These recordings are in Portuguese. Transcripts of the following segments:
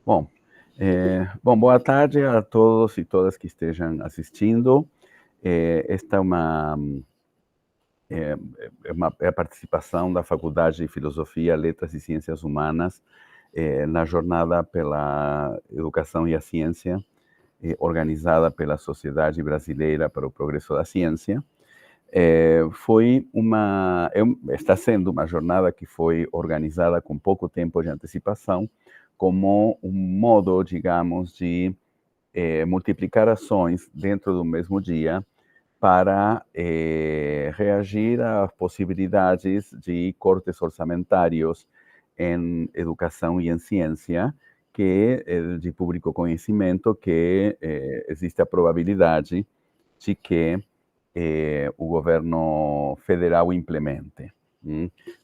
Bom, boa tarde a todos e todas que estejam assistindo. Esta é a participação da Faculdade de Filosofia, Letras e Ciências Humanas na Jornada pela Educação e a Ciência, organizada pela Sociedade Brasileira para o Progresso da Ciência. Está sendo uma jornada que foi organizada com pouco tempo de antecipação, como um modo, digamos, de multiplicar ações dentro do mesmo dia para reagir às possibilidades de cortes orçamentários em educação e em ciência, que é de público conhecimento que existe a probabilidade de que o governo federal implemente.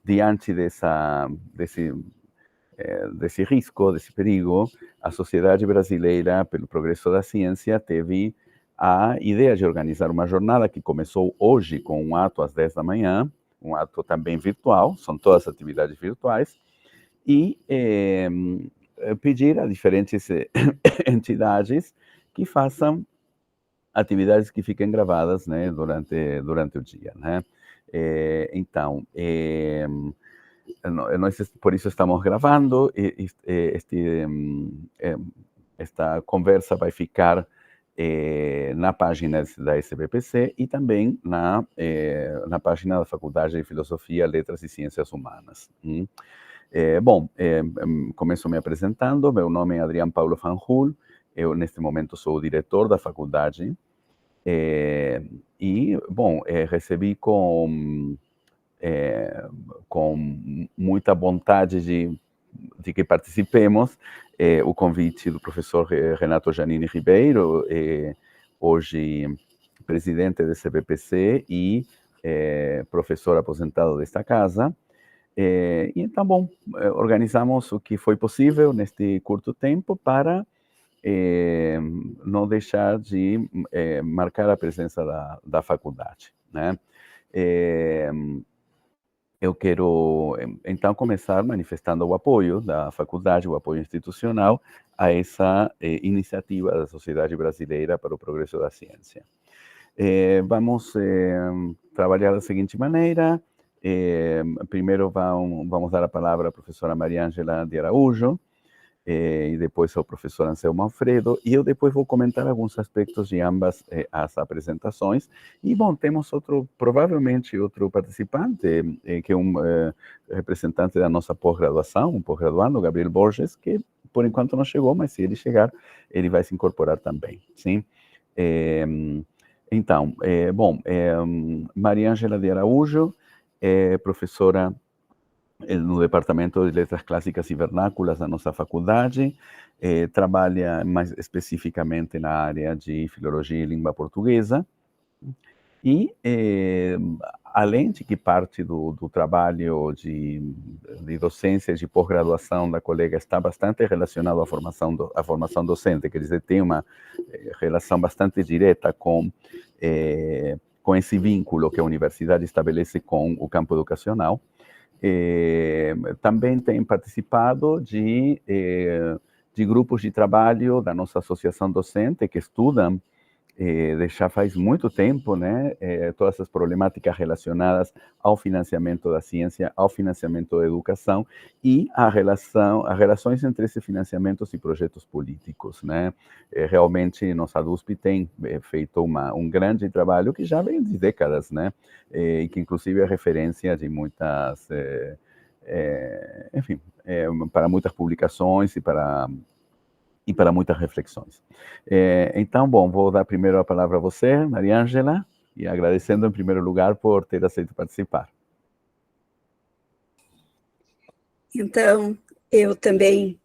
Diante desse risco, desse perigo, a Sociedade Brasileira pelo Progresso da Ciência teve a ideia de organizar uma jornada que começou hoje com um ato às 10 da manhã, um ato também virtual, são todas atividades virtuais, e pedir a diferentes entidades que façam atividades que fiquem gravadas, né, durante o dia, né? Então, nós por isso estamos gravando, esta conversa vai ficar na página da SBPC e também na página da Faculdade de Filosofia, Letras e Ciências Humanas. Começo me apresentando. Meu nome é Adriano Paulo Fanjul. Eu, neste momento, sou o diretor da faculdade. Recebi com muita vontade de que participemos o convite do professor Renato Giannini Ribeiro, hoje presidente da CBPC e professor aposentado desta casa. Então, organizamos o que foi possível neste curto tempo para não deixar de marcar a presença da faculdade, né? Eu quero, então, começar manifestando o apoio da faculdade, o apoio institucional a essa iniciativa da Sociedade Brasileira para o Progresso da Ciência. Vamos trabalhar da seguinte maneira. Primeiro vamos dar a palavra à professora Maria Ângela de Araújo, e depois ao professor Anselmo Alfredo, e eu depois vou comentar alguns aspectos de ambas as apresentações. E, bom, temos provavelmente outro participante, que é um representante da nossa pós-graduação, um pós-graduando, Gabriel Borges, que por enquanto não chegou, mas se ele chegar, ele vai se incorporar também, sim? Então, Maria Ângela de Araújo é professora no Departamento de Letras Clássicas e Vernáculas da nossa faculdade, trabalha mais especificamente na área de Filologia e Língua Portuguesa, e além de que parte do trabalho de docência, de pós-graduação da colega está bastante relacionado à formação docente, quer dizer, tem uma relação bastante direta com esse vínculo que a universidade estabelece com o campo educacional. Também tem participado de grupos de trabalho da nossa associação docente que estudam já faz muito tempo, né, todas as problemáticas relacionadas ao financiamento da ciência, ao financiamento da educação e as relações entre esses financiamentos e projetos políticos, né? Realmente, nossa DUSP tem feito um grande trabalho que já vem de décadas, né, e que inclusive é referência de muitas, para muitas publicações e para muitas reflexões. Então, bom, vou dar primeiro a palavra a você, Maria Ângela, e agradecendo em primeiro lugar por ter aceito participar. Então, eu também,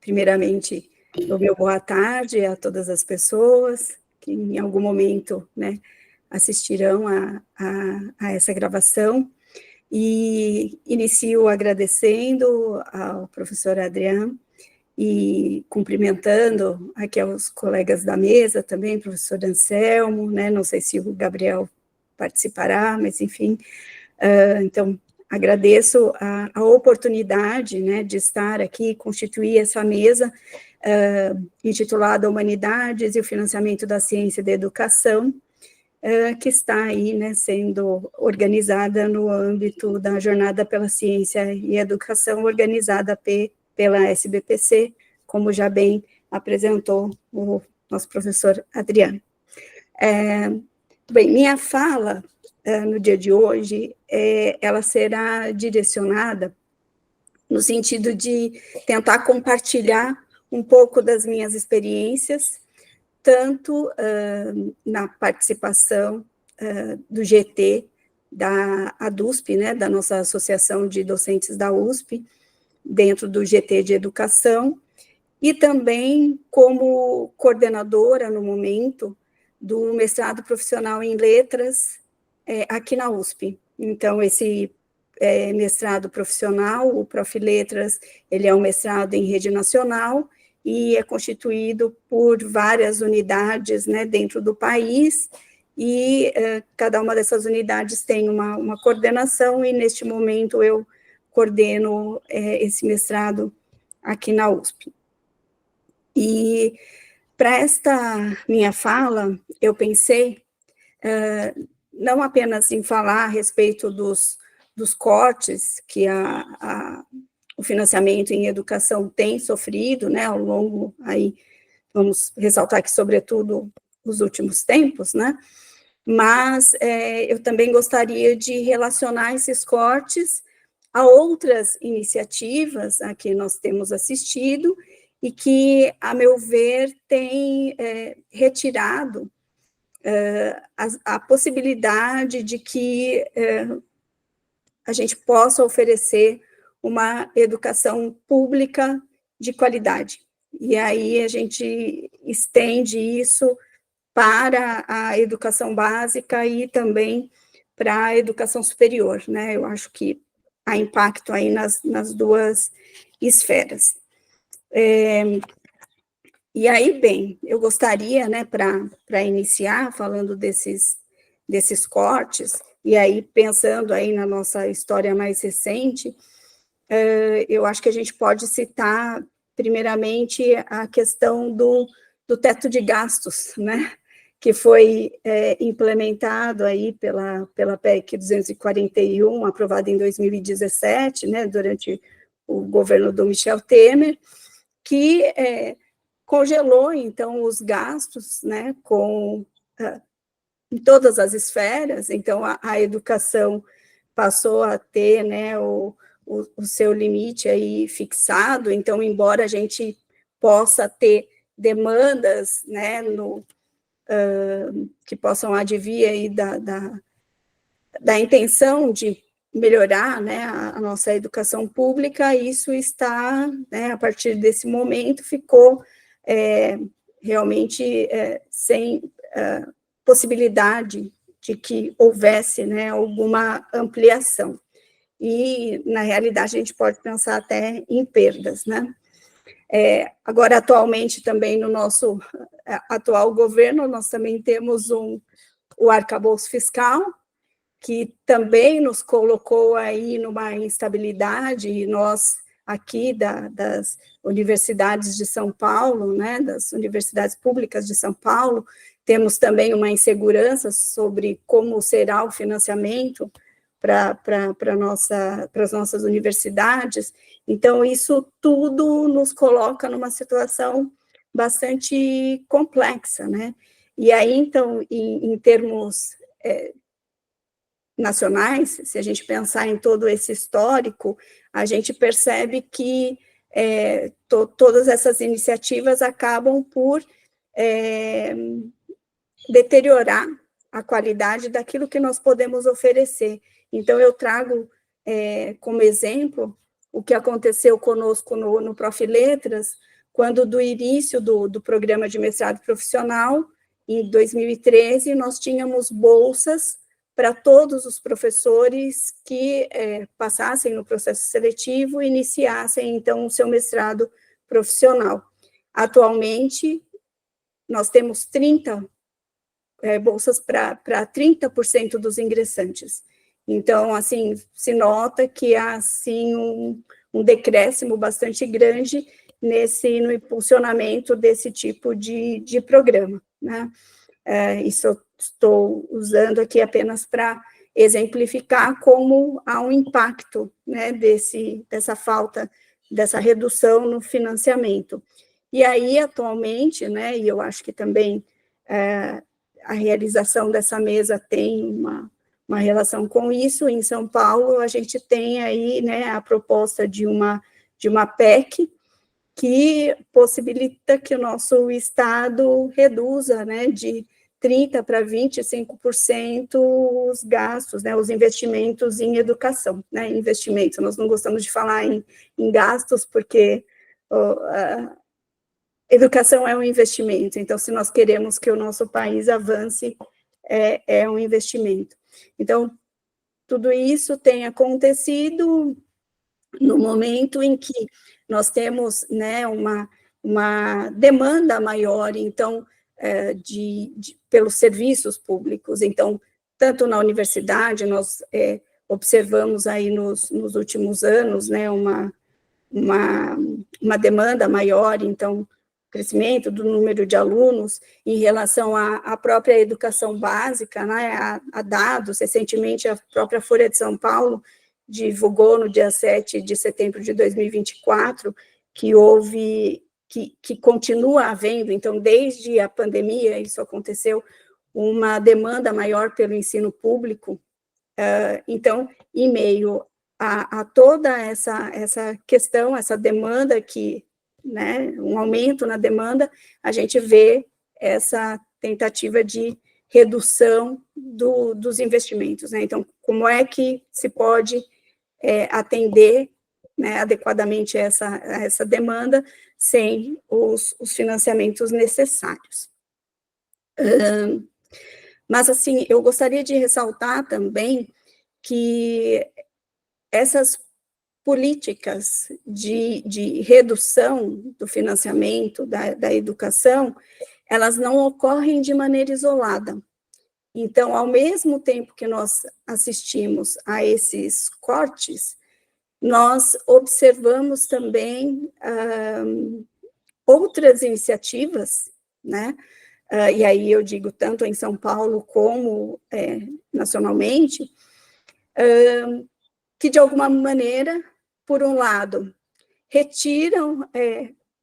primeiramente, dou meu boa tarde a todas as pessoas que em algum momento, né, assistirão a essa gravação, e inicio agradecendo ao professor Adriano e cumprimentando aqui aos colegas da mesa também, professor Anselmo, né, não sei se o Gabriel participará, mas enfim, então, agradeço a oportunidade, né, de estar aqui, constituir essa mesa intitulada Humanidades e o Financiamento da Ciência e da Educação, que está aí, né, sendo organizada no âmbito da Jornada pela Ciência e Educação, organizada pela SBPC, como já bem apresentou o nosso professor Adriano. Bem, minha fala no dia de hoje, ela será direcionada no sentido de tentar compartilhar um pouco das minhas experiências, tanto na participação do GT, da ADUSP, né, da nossa Associação de Docentes da USP, dentro do GT de Educação, e também como coordenadora, no momento, do mestrado profissional em letras aqui na USP. Então, esse mestrado profissional, o Prof. Letras, ele é um mestrado em rede nacional, e é constituído por várias unidades, né, dentro do país, e cada uma dessas unidades tem uma coordenação, e neste momento eu coordeno esse mestrado aqui na USP. E para esta minha fala, eu pensei não apenas em falar a respeito dos cortes que o financiamento em educação tem sofrido, né, ao longo, aí, vamos ressaltar que, sobretudo, os últimos tempos, né, mas eu também gostaria de relacionar esses cortes a outras iniciativas a que nós temos assistido e que, a meu ver, têm retirado a possibilidade de que a gente possa oferecer uma educação pública de qualidade. E aí a gente estende isso para a educação básica e também para a educação superior, né? Eu acho que há impacto aí nas duas esferas. E aí, bem, eu gostaria, né, para iniciar, falando desses cortes, e aí pensando aí na nossa história mais recente, eu acho que a gente pode citar, primeiramente, a questão do teto de gastos, né, que foi implementado aí pela PEC 241, aprovada em 2017, né, durante o governo do Michel Temer, que congelou, então, os gastos, né, em todas as esferas. Então, a educação passou a ter, né, o seu limite aí fixado. Então, embora a gente possa ter demandas, né, que possam advir aí da intenção de melhorar, né, a nossa educação pública, isso está, né, a partir desse momento, ficou realmente sem possibilidade de que houvesse, né, alguma ampliação. E, na realidade, a gente pode pensar até em perdas, né? Agora, atualmente, também no nosso atual governo, nós também temos o arcabouço fiscal, que também nos colocou aí numa instabilidade, e nós aqui das universidades de São Paulo, né, das universidades públicas de São Paulo, temos também uma insegurança sobre como será o financiamento para as nossas universidades. Então, isso tudo nos coloca numa situação bastante complexa, né? E aí, então, em termos nacionais, se a gente pensar em todo esse histórico, a gente percebe que todas essas iniciativas acabam por deteriorar a qualidade daquilo que nós podemos oferecer. Então, eu trago como exemplo o que aconteceu conosco no Prof. Letras, quando do início do programa de mestrado profissional, em 2013, nós tínhamos bolsas para todos os professores que passassem no processo seletivo e iniciassem, então, o seu mestrado profissional. Atualmente, nós temos 30 bolsas para 30% dos ingressantes. Então, assim, se nota que há, assim, um decréscimo bastante grande no impulsionamento desse tipo de programa, né? Isso eu estou usando aqui apenas para exemplificar como há um impacto, né, dessa falta, dessa redução no financiamento. E aí, atualmente, né, e eu acho que também a realização dessa mesa tem uma relação com isso. Em São Paulo, a gente tem aí, né, a proposta de uma PEC que possibilita que o nosso Estado reduza, né, de 30% para 25% os gastos, né, os investimentos em educação, né, investimentos, nós não gostamos de falar em gastos, porque a educação é um investimento, então, se nós queremos que o nosso país avance, é um investimento. Então, tudo isso tem acontecido no momento em que nós temos, né, uma demanda maior, então, pelos serviços públicos. Então, tanto na universidade, nós observamos aí nos últimos anos, né, uma demanda maior, então, crescimento do número de alunos em relação à própria educação básica, né, a dados. Recentemente, a própria Folha de São Paulo divulgou no dia 7 de setembro de 2024 que houve, que continua havendo, então, desde a pandemia, isso aconteceu, uma demanda maior pelo ensino público. Então, em meio a toda essa questão, essa demanda que, né, um aumento na demanda, a gente vê essa tentativa de redução dos investimentos, né? Então, como é que se pode atender, né, adequadamente essa demanda sem os financiamentos necessários? Mas, assim, eu gostaria de ressaltar também que essas políticas de redução do financiamento da educação, elas não ocorrem de maneira isolada. Então, ao mesmo tempo que nós assistimos a esses cortes, nós observamos também outras iniciativas, né? E aí eu digo tanto em São Paulo como nacionalmente, que de alguma maneira, por um lado, retiram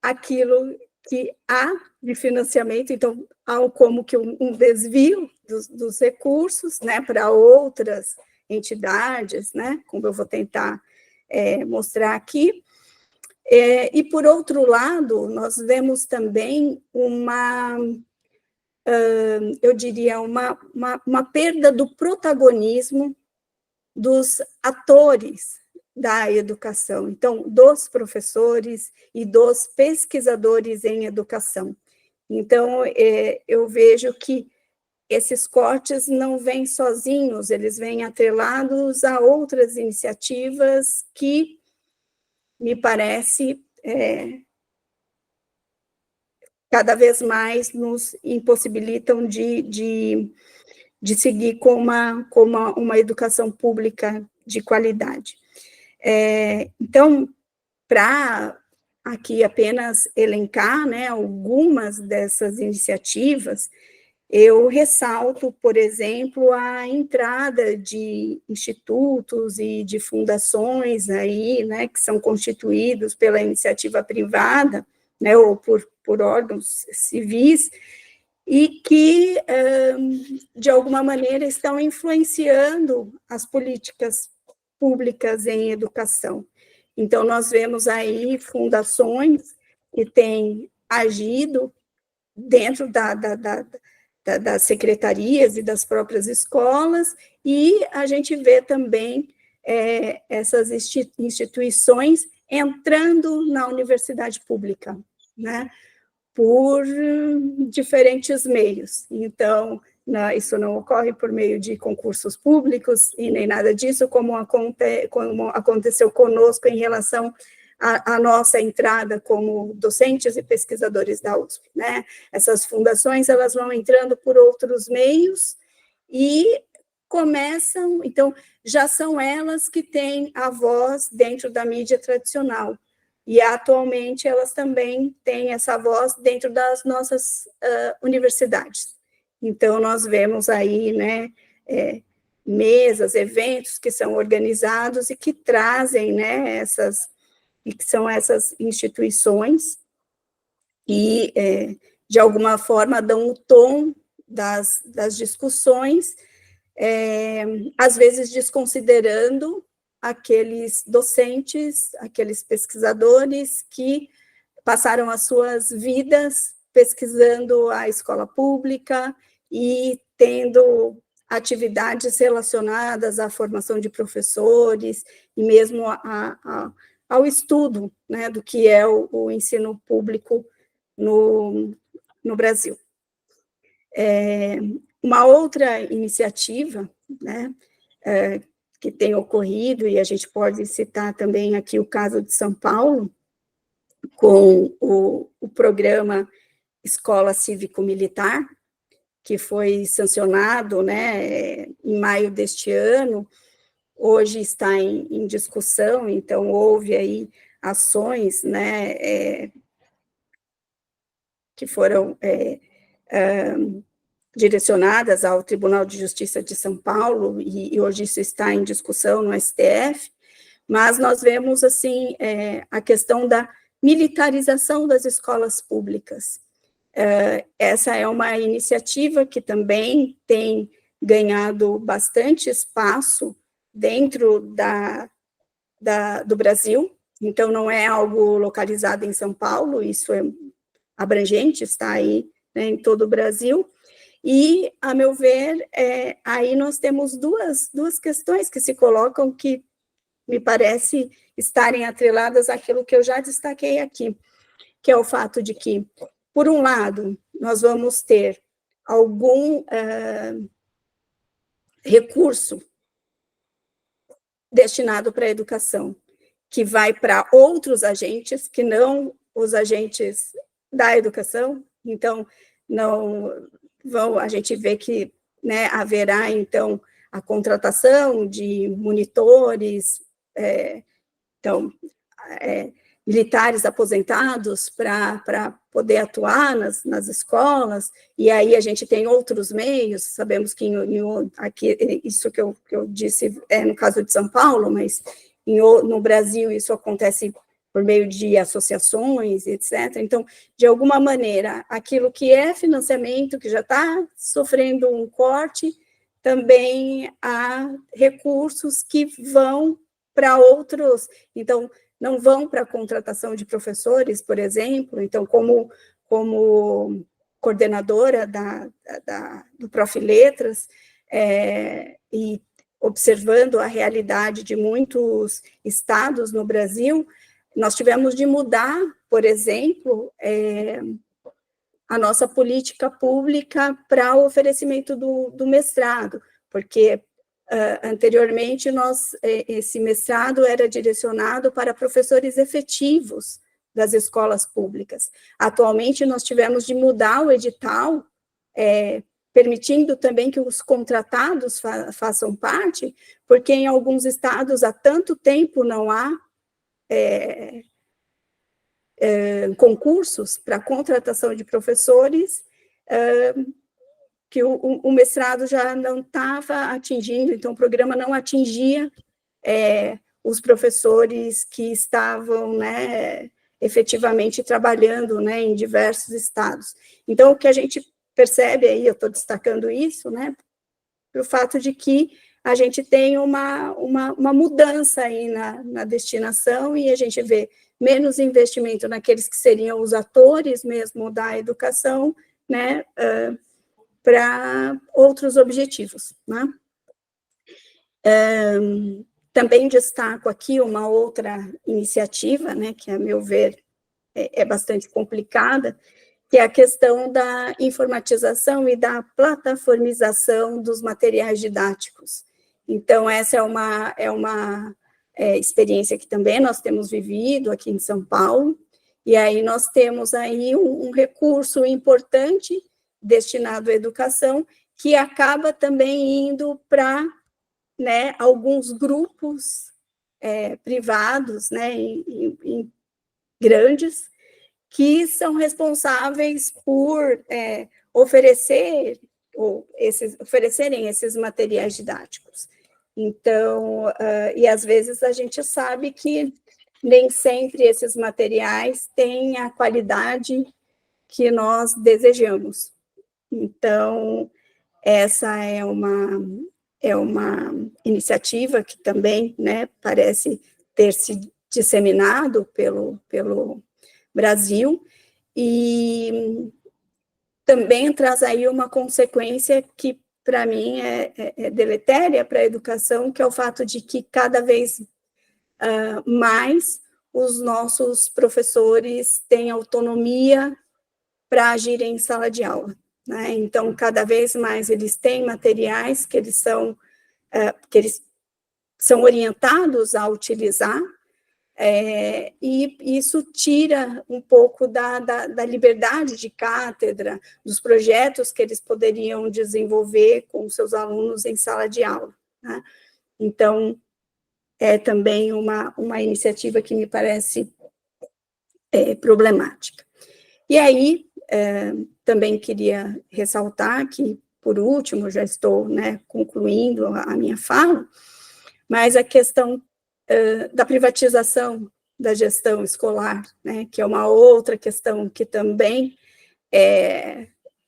aquilo que há de financiamento, então há como que um desvio dos recursos, né, para outras entidades, né, como eu vou tentar mostrar aqui. E, por outro lado, nós vemos também eu diria, uma perda do protagonismo dos atores da educação, então, dos professores e dos pesquisadores em educação. Então, eu vejo que esses cortes não vêm sozinhos, eles vêm atrelados a outras iniciativas que, me parece, cada vez mais nos impossibilitam de seguir com uma educação pública de qualidade. Então, para aqui apenas elencar, né, algumas dessas iniciativas, eu ressalto, por exemplo, a entrada de institutos e de fundações aí, né, que são constituídos pela iniciativa privada, né, ou por órgãos civis, e que, de alguma maneira, estão influenciando as políticas públicas em educação. Então, nós vemos aí fundações que têm agido dentro das secretarias e das próprias escolas, e a gente vê também essas instituições entrando na universidade pública, né, por diferentes meios. Então, isso não ocorre por meio de concursos públicos e nem nada disso, como aconteceu conosco em relação à nossa entrada como docentes e pesquisadores da USP, né? Essas fundações, elas vão entrando por outros meios e começam, então, já são elas que têm a voz dentro da mídia tradicional. E, atualmente, elas também têm essa voz dentro das nossas universidades. Então, nós vemos aí, né, mesas, eventos que são organizados e que trazem, né, e que são essas instituições e, de alguma forma, dão o tom das discussões, às vezes desconsiderando aqueles docentes, aqueles pesquisadores que passaram as suas vidas pesquisando a escola pública e tendo atividades relacionadas à formação de professores e mesmo ao estudo, né, do que é o ensino público no Brasil. Uma outra iniciativa, né, que tem ocorrido, e a gente pode citar também aqui o caso de São Paulo, com o programa Escola Cívico-Militar, que foi sancionado, né, em maio deste ano, hoje está em discussão, então houve aí ações, né, que foram direcionadas ao Tribunal de Justiça de São Paulo, e hoje isso está em discussão no STF, mas nós vemos, assim, a questão da militarização das escolas públicas. Essa é uma iniciativa que também tem ganhado bastante espaço dentro do Brasil, então não é algo localizado em São Paulo, isso é abrangente, está aí, né, em todo o Brasil, e, a meu ver, aí nós temos duas questões que se colocam que me parece estarem atreladas àquilo que eu já destaquei aqui, que é o fato de que, por um lado, nós vamos ter algum recurso destinado para a educação, que vai para outros agentes, que não os agentes da educação, então, a gente vê que, né, haverá, então, a contratação de monitores, militares aposentados para poder atuar nas escolas, e aí a gente tem outros meios, sabemos que aqui, isso que eu disse no caso de São Paulo, mas no Brasil isso acontece por meio de associações, etc. Então, de alguma maneira, aquilo que é financiamento, que já está sofrendo um corte, também há recursos que vão para outros, então, não vão para a contratação de professores, por exemplo, então, como coordenadora do Prof. Letras, e observando a realidade de muitos estados no Brasil, nós tivemos de mudar, por exemplo, a nossa política pública para o oferecimento do mestrado, porque anteriormente esse mestrado era direcionado para professores efetivos das escolas públicas. Atualmente, nós tivemos de mudar o edital, permitindo também que os contratados façam parte, porque em alguns estados há tanto tempo não há concursos para contratação de professores, que o mestrado já não estava atingindo, então o programa não atingia os professores que estavam, né, efetivamente trabalhando, né, em diversos estados. Então, o que a gente percebe aí, eu estou destacando isso, né, pelo fato de que a gente tem uma mudança aí na destinação, e a gente vê menos investimento naqueles que seriam os atores mesmo da educação, né, para outros objetivos, né? Também destaco aqui uma outra iniciativa, né, que, a meu ver, é bastante complicada, que é a questão da informatização e da plataformização dos materiais didáticos. Então, essa é uma experiência que também nós temos vivido aqui em São Paulo, e aí nós temos aí um recurso importante destinado à educação, que acaba também indo para, né, alguns grupos privados, né, em grandes, que são responsáveis por oferecerem esses materiais didáticos. Então, e às vezes a gente sabe que nem sempre esses materiais têm a qualidade que nós desejamos. Então, essa é uma iniciativa que também, né, parece ter se disseminado pelo Brasil, e também traz aí uma consequência que, para mim, é deletéria para a educação, que é o fato de que cada vez mais os nossos professores têm autonomia para agir em sala de aula, né? Então, cada vez mais eles têm materiais que eles são orientados a utilizar, e isso tira um pouco da liberdade de cátedra, dos projetos que eles poderiam desenvolver com seus alunos em sala de aula, né? Então, é também uma iniciativa que me parece problemática. E aí, também queria ressaltar que, por último, já estou, né, concluindo a minha fala, mas a questão da privatização da gestão escolar, né, que é uma outra questão que também,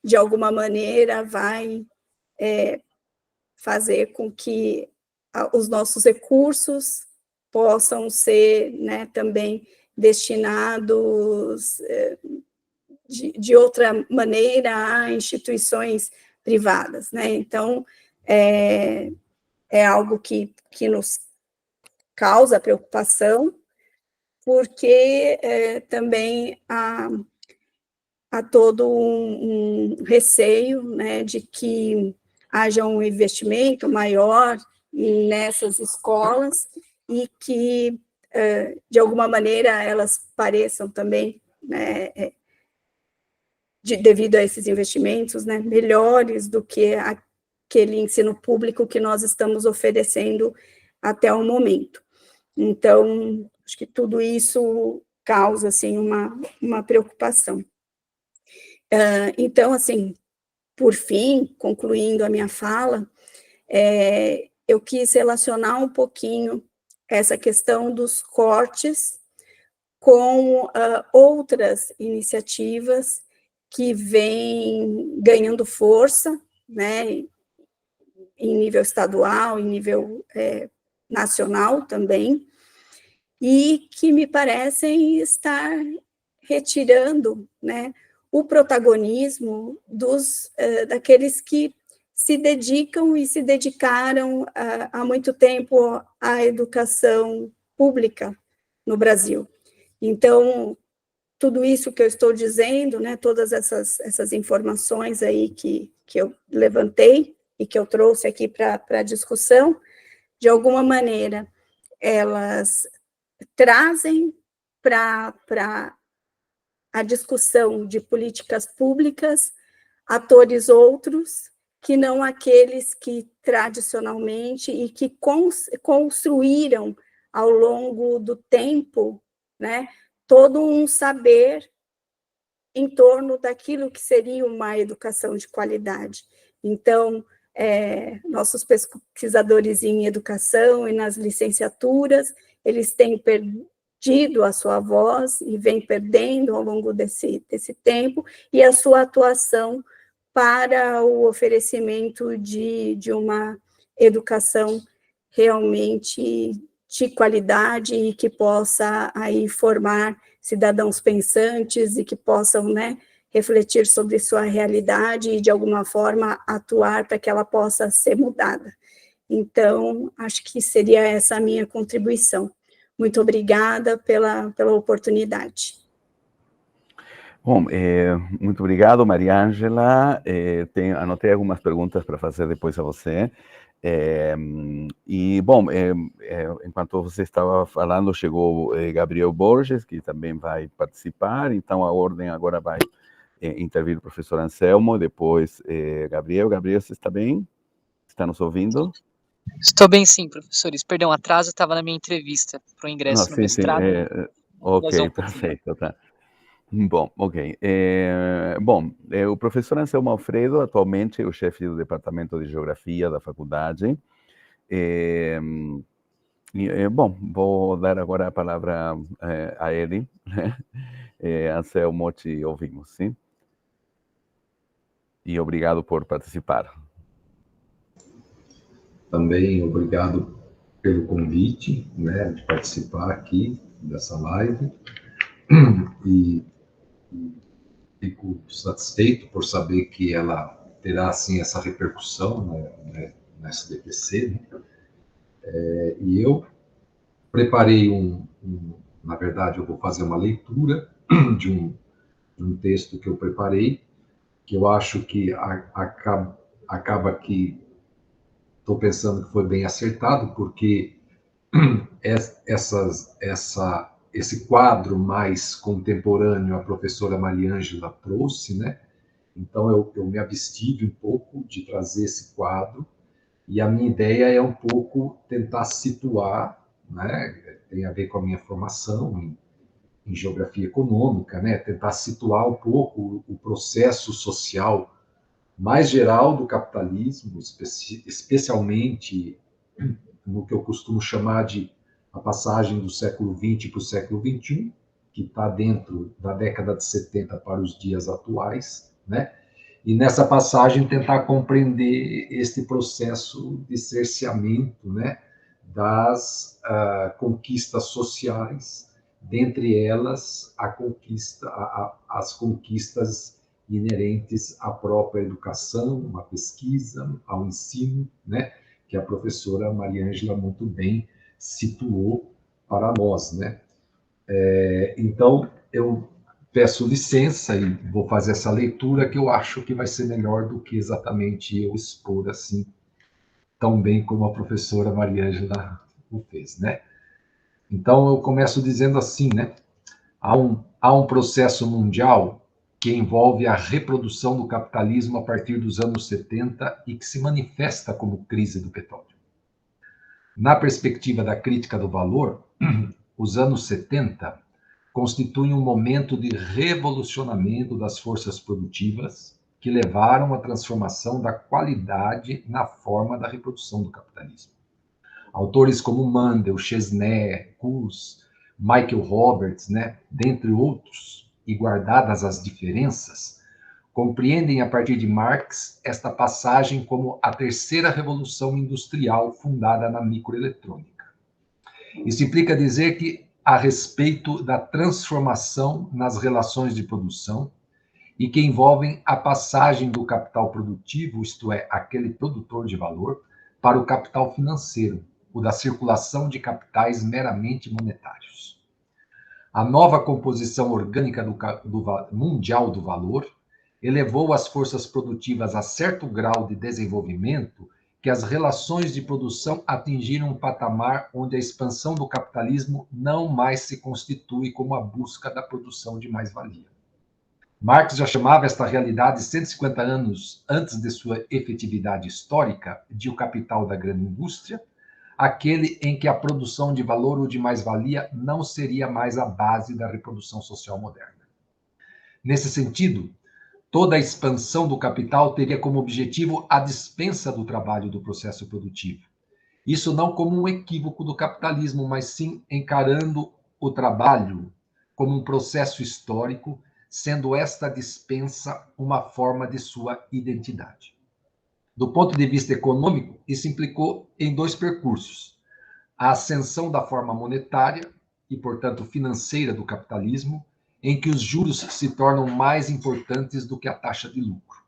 de alguma maneira, vai fazer com que os nossos recursos possam ser, né, também destinados de outra maneira a instituições privadas, né? Então, é algo que nos causa preocupação, porque também há todo um receio, né, de que haja um investimento maior nessas escolas e que, de alguma maneira, elas pareçam também, né, devido a esses investimentos, né, melhores do que aquele ensino público que nós estamos oferecendo até o momento. Então, acho que tudo isso causa, assim, uma preocupação. Então, assim, por fim, concluindo a minha fala, eu quis relacionar um pouquinho essa questão dos cortes com outras iniciativas que vêm ganhando força, né, em nível estadual, em nível nacional também, e que me parecem estar retirando, né, o protagonismo daqueles que se dedicam e se dedicaram há muito tempo à educação pública no Brasil. Então, tudo isso que eu estou dizendo, né, todas essas informações aí que eu levantei e que eu trouxe aqui para a discussão, de alguma maneira, elas trazem para a discussão de políticas públicas atores outros que não aqueles que tradicionalmente e que construíram ao longo do tempo, né, todo um saber em torno daquilo que seria uma educação de qualidade. Então, nossos pesquisadores em educação e nas licenciaturas, eles têm perdido a sua voz e vem perdendo ao longo desse tempo, e a sua atuação para o oferecimento de uma educação realmente de qualidade e que possa aí formar cidadãos pensantes e que possam, né, refletir sobre sua realidade e, de alguma forma, atuar para que ela possa ser mudada. Então, acho que seria essa a minha contribuição. Muito obrigada pela oportunidade. Bom, muito obrigado, Maria Ângela. Anotei algumas perguntas para fazer depois a você. E, bom, enquanto você estava falando, chegou Gabriel Borges, que também vai participar, então a ordem agora vai intervir o professor Anselmo, depois Gabriel. Gabriel, você está bem? Está nos ouvindo? Estou bem, sim, professores. Perdão, atraso, estava na minha entrevista para o ingresso no sim, mestrado. Ok, perfeito, tá. Bom, ok. Bom, o professor Anselmo Alfredo atualmente é o chefe do departamento de Geografia da faculdade. Bom, vou dar agora a palavra a ele. Anselmo, te ouvimos, sim? E obrigado por participar. Também obrigado pelo convite, né, de participar aqui dessa live. E fico satisfeito por saber que ela terá, assim, essa repercussão, né, na SDPC, né? E eu preparei na verdade, eu vou fazer uma leitura de um texto que eu preparei, que eu acho que acaba que estou pensando que foi bem acertado, porque esse quadro mais contemporâneo a professora Mariângela trouxe, né? Então eu me abstive um pouco de trazer esse quadro, e a minha ideia é um pouco tentar situar, né? Tem a ver com a minha formação em geografia econômica, né? Tentar situar um pouco o processo social mais geral do capitalismo, especialmente no que eu costumo chamar de a passagem do século XX para o século XXI, que está dentro da década de 70 para os dias atuais, né? E nessa passagem tentar compreender este processo de cerceamento, né, das conquistas sociais, dentre elas as conquistas inerentes à própria educação, à pesquisa, ao ensino, né, que a professora Mariângela muito bem situou para nós, né? Então, eu peço licença e vou fazer essa leitura, que eu acho que vai ser melhor do que exatamente eu expor assim, tão bem como a professora Mariângela o fez, né? Então, eu começo dizendo assim, né? Há um processo mundial que envolve a reprodução do capitalismo a partir dos anos 70 e que se manifesta como crise do petróleo. Na perspectiva da crítica do valor, os anos 70 constituem um momento de revolucionamento das forças produtivas que levaram à transformação da qualidade na forma da reprodução do capitalismo. Autores como Mandel, Chesney, Kuss, Michael Roberts, né, dentre outros, e guardadas as diferenças, compreendem a partir de Marx esta passagem como a terceira revolução industrial fundada na microeletrônica. Isso implica dizer que a respeito da transformação nas relações de produção e que envolvem a passagem do capital produtivo, isto é, aquele produtor de valor, para o capital financeiro, o da circulação de capitais meramente monetários. A nova composição orgânica mundial do valor elevou as forças produtivas a certo grau de desenvolvimento que as relações de produção atingiram um patamar onde a expansão do capitalismo não mais se constitui como a busca da produção de mais-valia. Marx já chamava esta realidade 150 anos antes de sua efetividade histórica de o capital da grande indústria, aquele em que a produção de valor ou de mais-valia não seria mais a base da reprodução social moderna. Nesse sentido, toda a expansão do capital teria como objetivo a dispensa do trabalho do processo produtivo. Isso não como um equívoco do capitalismo, mas sim encarando o trabalho como um processo histórico, sendo esta dispensa uma forma de sua identidade. Do ponto de vista econômico, isso implicou em dois percursos: a ascensão da forma monetária e, portanto, financeira do capitalismo, em que os juros se tornam mais importantes do que a taxa de lucro.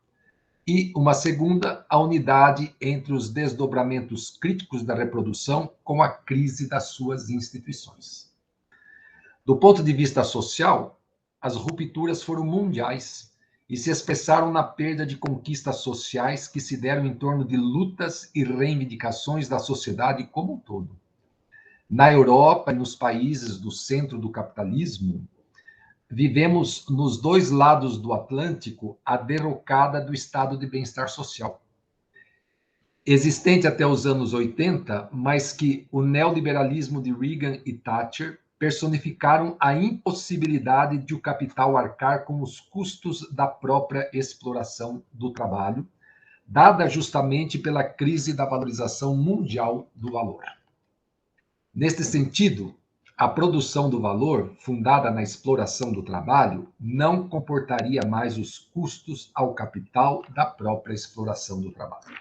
E uma segunda, a unidade entre os desdobramentos críticos da reprodução com a crise das suas instituições. Do ponto de vista social, as rupturas foram mundiais e se expressaram na perda de conquistas sociais que se deram em torno de lutas e reivindicações da sociedade como um todo. Na Europa e nos países do centro do capitalismo, vivemos nos dois lados do Atlântico a derrocada do estado de bem-estar social, existente até os anos 80, mas que o neoliberalismo de Reagan e Thatcher personificaram a impossibilidade de o capital arcar com os custos da própria exploração do trabalho, dada justamente pela crise da valorização mundial do valor. Neste sentido, a produção do valor, fundada na exploração do trabalho, não comportaria mais os custos ao capital da própria exploração do trabalho.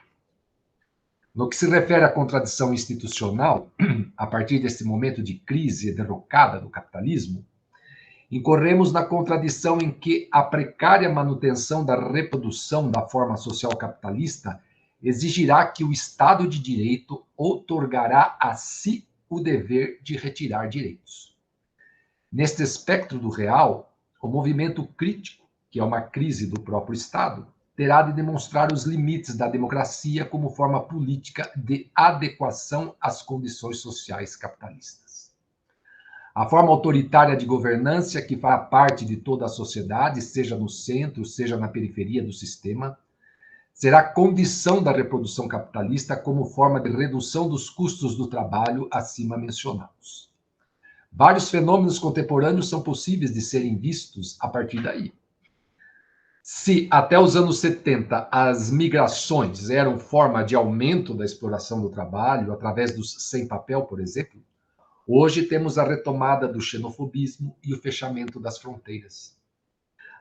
No que se refere à contradição institucional, a partir desse momento de crise e derrocada do capitalismo, incorremos na contradição em que a precária manutenção da reprodução da forma social capitalista exigirá que o Estado de Direito outorgará a si o dever de retirar direitos. Neste espectro do real, o movimento crítico, que é uma crise do próprio Estado, terá de demonstrar os limites da democracia como forma política de adequação às condições sociais capitalistas. A forma autoritária de governância que fará parte de toda a sociedade, seja no centro, seja na periferia do sistema, será condição da reprodução capitalista como forma de redução dos custos do trabalho acima mencionados. Vários fenômenos contemporâneos são possíveis de serem vistos a partir daí. Se até os anos 70 as migrações eram forma de aumento da exploração do trabalho, através dos sem-papel, por exemplo, hoje temos a retomada do xenofobismo e o fechamento das fronteiras.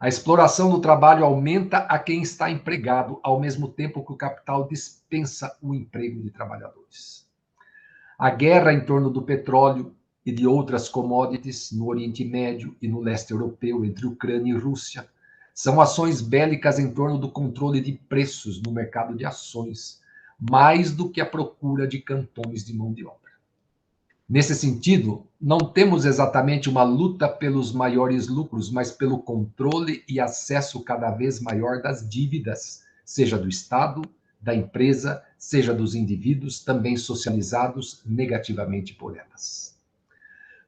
A exploração do trabalho aumenta a quem está empregado, ao mesmo tempo que o capital dispensa o emprego de trabalhadores. A guerra em torno do petróleo e de outras commodities no Oriente Médio e no leste europeu, entre Ucrânia e Rússia, são ações bélicas em torno do controle de preços no mercado de ações, mais do que a procura de cantões de mão de obra. Nesse sentido, não temos exatamente uma luta pelos maiores lucros, mas pelo controle e acesso cada vez maior das dívidas, seja do Estado, da empresa, seja dos indivíduos, também socializados negativamente por elas.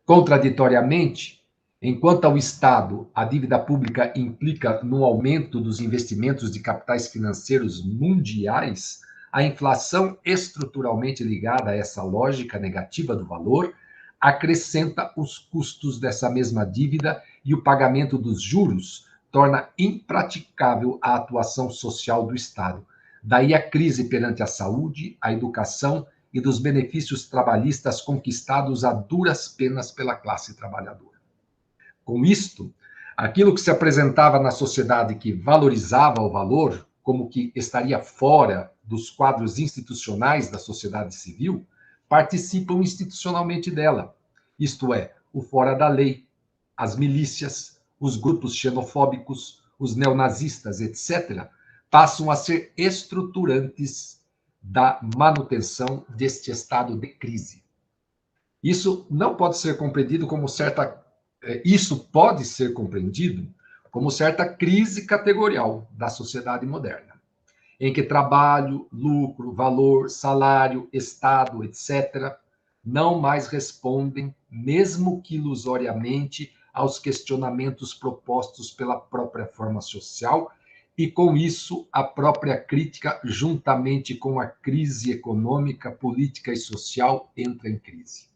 Contraditoriamente, enquanto ao Estado a dívida pública implica no aumento dos investimentos de capitais financeiros mundiais, a inflação estruturalmente ligada a essa lógica negativa do valor acrescenta os custos dessa mesma dívida e o pagamento dos juros torna impraticável a atuação social do Estado. Daí a crise perante a saúde, a educação e dos benefícios trabalhistas conquistados a duras penas pela classe trabalhadora. Com isto, aquilo que se apresentava na sociedade que valorizava o valor, como que estaria fora dos quadros institucionais da sociedade civil, participam institucionalmente dela, isto é, o fora da lei, as milícias, os grupos xenofóbicos, os neonazistas, etc., passam a ser estruturantes da manutenção deste estado de crise. Isso pode ser compreendido como certa crise categorial da sociedade moderna, em que trabalho, lucro, valor, salário, Estado, etc., não mais respondem, mesmo que ilusoriamente, aos questionamentos propostos pela própria forma social, e com isso a própria crítica, juntamente com a crise econômica, política e social, entra em crise.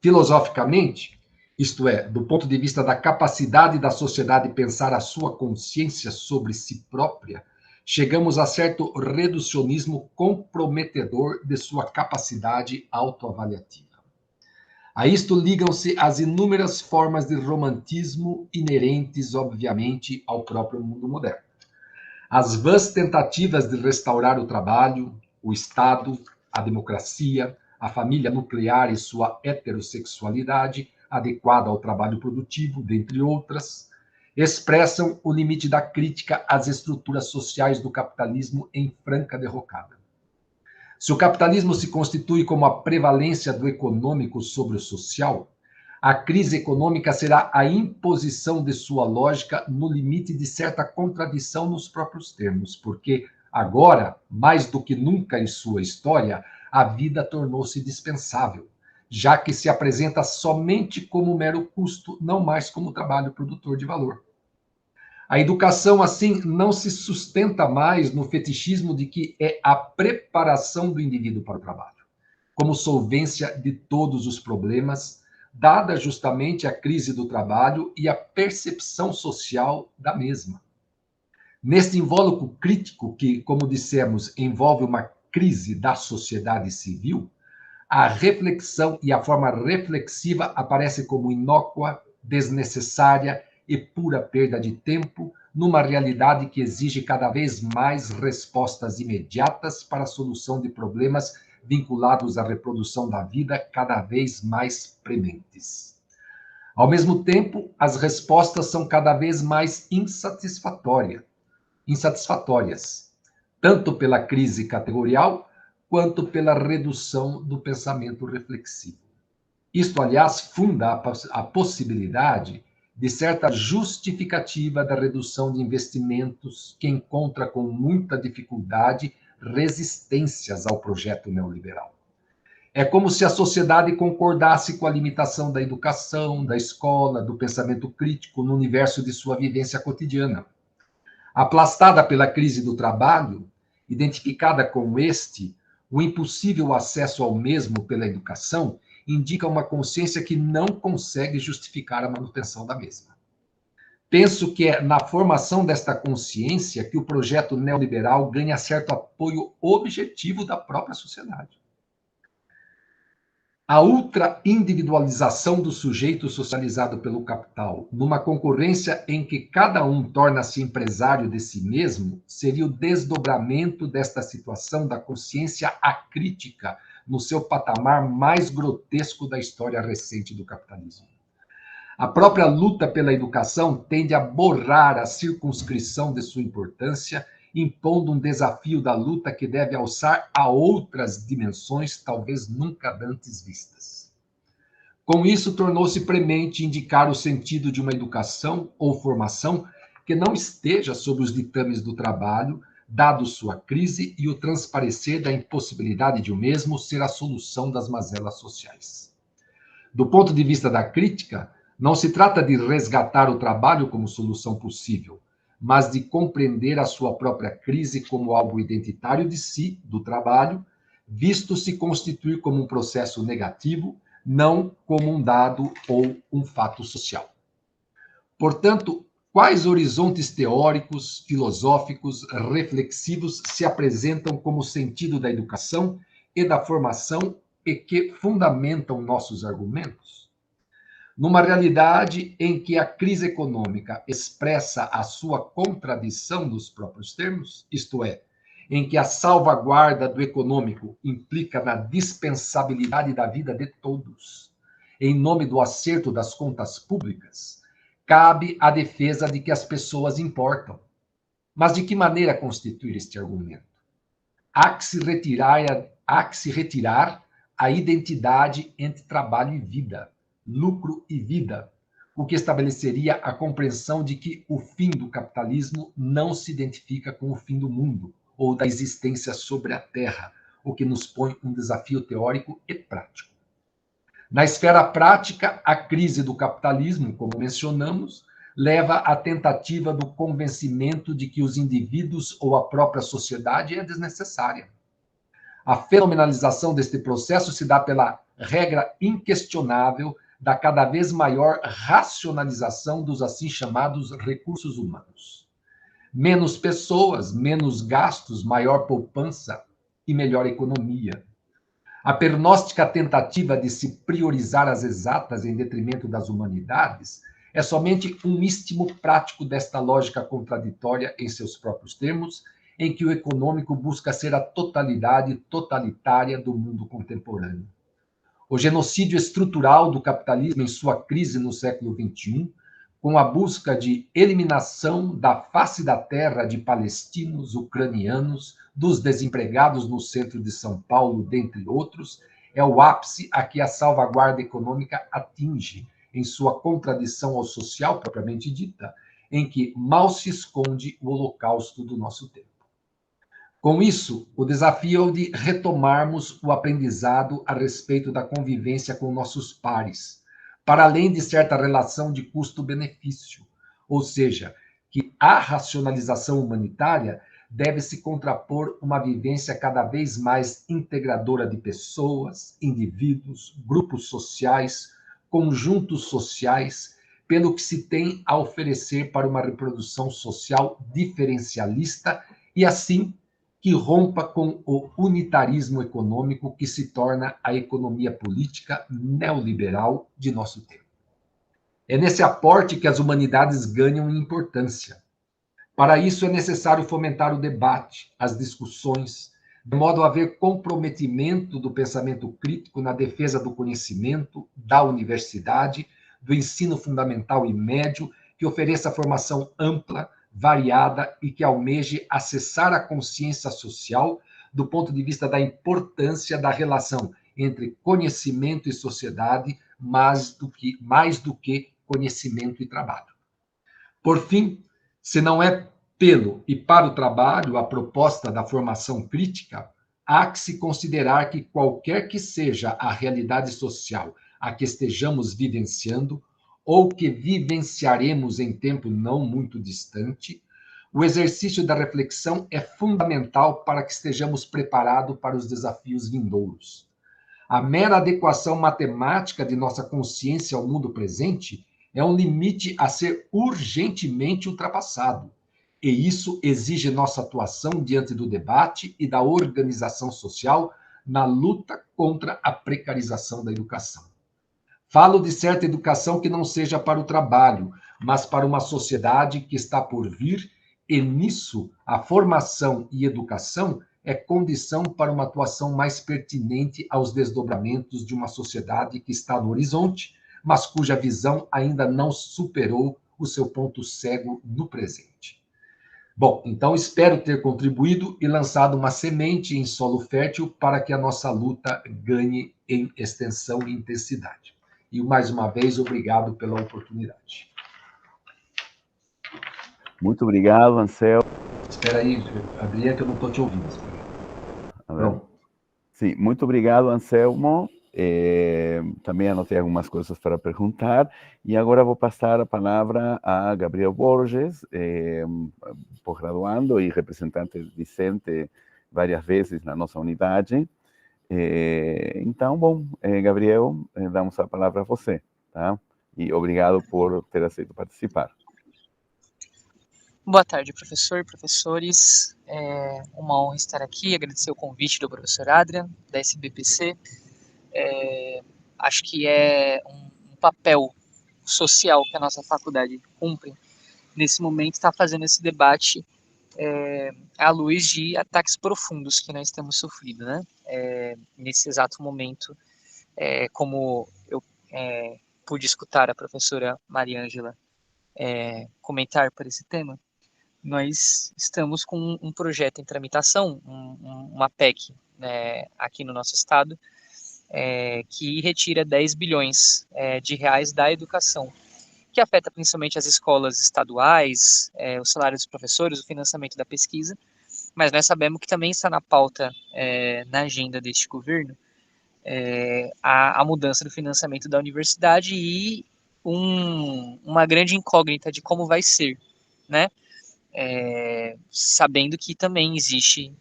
Filosoficamente, isto é, do ponto de vista da capacidade da sociedade pensar a sua consciência sobre si própria, chegamos a certo reducionismo comprometedor de sua capacidade autoavaliativa. A isto ligam-se as inúmeras formas de romantismo inerentes, obviamente, ao próprio mundo moderno. As vãs tentativas de restaurar o trabalho, o Estado, a democracia, a família nuclear e sua heterossexualidade, adequada ao trabalho produtivo, dentre outras, expressam o limite da crítica às estruturas sociais do capitalismo em franca derrocada. Se o capitalismo se constitui como a prevalência do econômico sobre o social, a crise econômica será a imposição de sua lógica no limite de certa contradição nos próprios termos, porque agora, mais do que nunca em sua história, a vida tornou-se dispensável, já que se apresenta somente como mero custo, não mais como trabalho produtor de valor. A educação, assim, não se sustenta mais no fetichismo de que é a preparação do indivíduo para o trabalho, como solvência de todos os problemas, dada justamente a crise do trabalho e a percepção social da mesma. Neste invólucro crítico que, como dissemos, envolve uma crise da sociedade civil, a reflexão e a forma reflexiva aparece como inócua, desnecessária e pura perda de tempo, numa realidade que exige cada vez mais respostas imediatas para a solução de problemas vinculados à reprodução da vida cada vez mais prementes. Ao mesmo tempo, as respostas são cada vez mais insatisfatórias, tanto pela crise categorial quanto pela redução do pensamento reflexivo. Isto, aliás, funda a possibilidade de certa justificativa da redução de investimentos que encontra com muita dificuldade resistências ao projeto neoliberal. É como se a sociedade concordasse com a limitação da educação, da escola, do pensamento crítico no universo de sua vivência cotidiana. Aplastada pela crise do trabalho, identificada com o impossível acesso ao mesmo pela educação indica uma consciência que não consegue justificar a manutenção da mesma. Penso que é na formação desta consciência que o projeto neoliberal ganha certo apoio objetivo da própria sociedade. A ultra-individualização do sujeito socializado pelo capital, numa concorrência em que cada um torna-se empresário de si mesmo, seria o desdobramento desta situação da consciência acrítica no seu patamar mais grotesco da história recente do capitalismo. A própria luta pela educação tende a borrar a circunscrição de sua importância, impondo um desafio da luta que deve alçar a outras dimensões talvez nunca antes vistas. Com isso, tornou-se premente indicar o sentido de uma educação ou formação que não esteja sob os ditames do trabalho, dado sua crise e o transparecer da impossibilidade de o mesmo ser a solução das mazelas sociais. Do ponto de vista da crítica, não se trata de resgatar o trabalho como solução possível, mas de compreender a sua própria crise como algo identitário de si, do trabalho, visto se constituir como um processo negativo, não como um dado ou um fato social. Portanto, quais horizontes teóricos, filosóficos, reflexivos se apresentam como sentido da educação e da formação e que fundamentam nossos argumentos? Numa realidade em que a crise econômica expressa a sua contradição nos próprios termos, isto é, em que a salvaguarda do econômico implica na dispensabilidade da vida de todos, em nome do acerto das contas públicas, cabe a defesa de que as pessoas importam. Mas de que maneira constituir este argumento? Há que se retirar a identidade entre trabalho e vida, lucro e vida, o que estabeleceria a compreensão de que o fim do capitalismo não se identifica com o fim do mundo ou da existência sobre a Terra, o que nos põe um desafio teórico e prático. Na esfera prática, a crise do capitalismo, como mencionamos, leva à tentativa do convencimento de que os indivíduos ou a própria sociedade é desnecessária. A fenomenalização deste processo se dá pela regra inquestionável da cada vez maior racionalização dos assim chamados recursos humanos. Menos pessoas, menos gastos, maior poupança e melhor economia. A pernóstica tentativa de se priorizar as exatas em detrimento das humanidades é somente um istmo prático desta lógica contraditória em seus próprios termos, em que o econômico busca ser a totalidade totalitária do mundo contemporâneo. O genocídio estrutural do capitalismo em sua crise no século XXI, com a busca de eliminação da face da terra de palestinos, ucranianos, dos desempregados no centro de São Paulo, dentre outros, é o ápice a que a salvaguarda econômica atinge, em sua contradição ao social propriamente dita, em que mal se esconde o holocausto do nosso tempo. Com isso, o desafio é o de retomarmos o aprendizado a respeito da convivência com nossos pares, para além de certa relação de custo-benefício, ou seja, que a racionalização humanitária deve se contrapor uma vivência cada vez mais integradora de pessoas, indivíduos, grupos sociais, conjuntos sociais, pelo que se tem a oferecer para uma reprodução social diferencialista e, assim, que rompa com o unitarismo econômico que se torna a economia política neoliberal de nosso tempo. É nesse aporte que as humanidades ganham em importância. Para isso, é necessário fomentar o debate, as discussões, de modo a haver comprometimento do pensamento crítico na defesa do conhecimento, da universidade, do ensino fundamental e médio, que ofereça formação ampla, variada e que almeje acessar a consciência social do ponto de vista da importância da relação entre conhecimento e sociedade, mais do que conhecimento e trabalho. Por fim, se não é pelo e para o trabalho a proposta da formação crítica, há que se considerar que qualquer que seja a realidade social a que estejamos vivenciando, ou que vivenciaremos em tempo não muito distante, o exercício da reflexão é fundamental para que estejamos preparados para os desafios vindouros. A mera adequação matemática de nossa consciência ao mundo presente é um limite a ser urgentemente ultrapassado, e isso exige nossa atuação diante do debate e da organização social na luta contra a precarização da educação. Falo de certa educação que não seja para o trabalho, mas para uma sociedade que está por vir, e nisso a formação e educação é condição para uma atuação mais pertinente aos desdobramentos de uma sociedade que está no horizonte, mas cuja visão ainda não superou o seu ponto cego no presente. Bom, então espero ter contribuído e lançado uma semente em solo fértil para que a nossa luta ganhe em extensão e intensidade. E, mais uma vez, obrigado pela oportunidade. Muito obrigado, Anselmo. Espera aí, Adriano, que eu não estou te ouvindo. Pronto. Sim, muito obrigado, Anselmo. Também anotei algumas coisas para perguntar. E agora vou passar a palavra a Gabriel Borges, pós-graduando e representante discente várias vezes na nossa unidade. Então, bom, Gabriel, damos a palavra a você, tá? E obrigado por ter aceito participar. Boa tarde, professor, professores. É uma honra estar aqui, agradecer o convite do professor Adrian, da SBPC. Acho que é um papel social que a nossa faculdade cumpre nesse momento, está fazendo esse debate à luz de ataques profundos que nós temos sofrido, né? Nesse exato momento, como eu pude escutar a professora Mariângela comentar por esse tema, nós estamos com um projeto em tramitação, uma PEC, né, aqui no nosso estado, que retira 10 bilhões de reais da educação, que afeta principalmente as escolas estaduais, o salário dos professores, o financiamento da pesquisa, mas nós sabemos que também está na pauta, na agenda deste governo, a mudança do financiamento da universidade e uma grande incógnita de como vai ser, né? Sabendo que também existe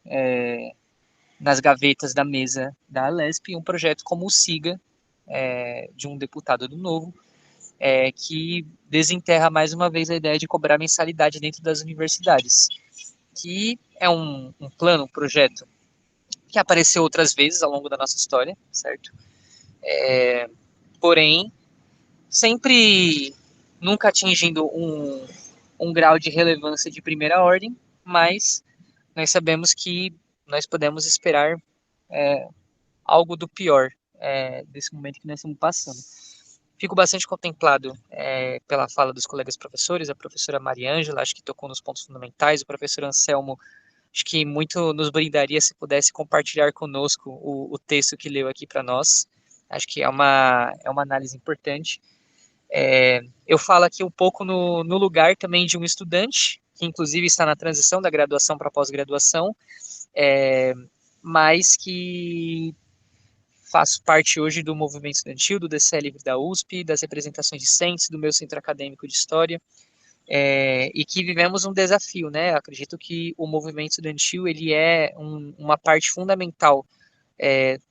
nas gavetas da mesa da Alesp um projeto como o SIGA, de um deputado do Novo, que desenterra mais uma vez a ideia de cobrar mensalidade dentro das universidades, que é um plano, um projeto que apareceu outras vezes ao longo da nossa história, certo? Porém, sempre nunca atingindo um grau de relevância de primeira ordem, mas nós sabemos que nós podemos esperar algo do pior desse momento que nós estamos passando. Fico bastante contemplado pela fala dos colegas professores, a professora Mariângela, acho que tocou nos pontos fundamentais, o professor Anselmo, acho que muito nos brindaria se pudesse compartilhar conosco o texto que leu aqui para nós. Acho que é uma análise importante. Eu falo aqui um pouco no lugar também de um estudante, que inclusive está na transição da graduação para a pós-graduação, mas que faço parte hoje do movimento estudantil, do DCE Livre da USP, das representações discentes, do meu centro acadêmico de História, e que vivemos um desafio, né? Acredito que o movimento estudantil ele é uma parte fundamental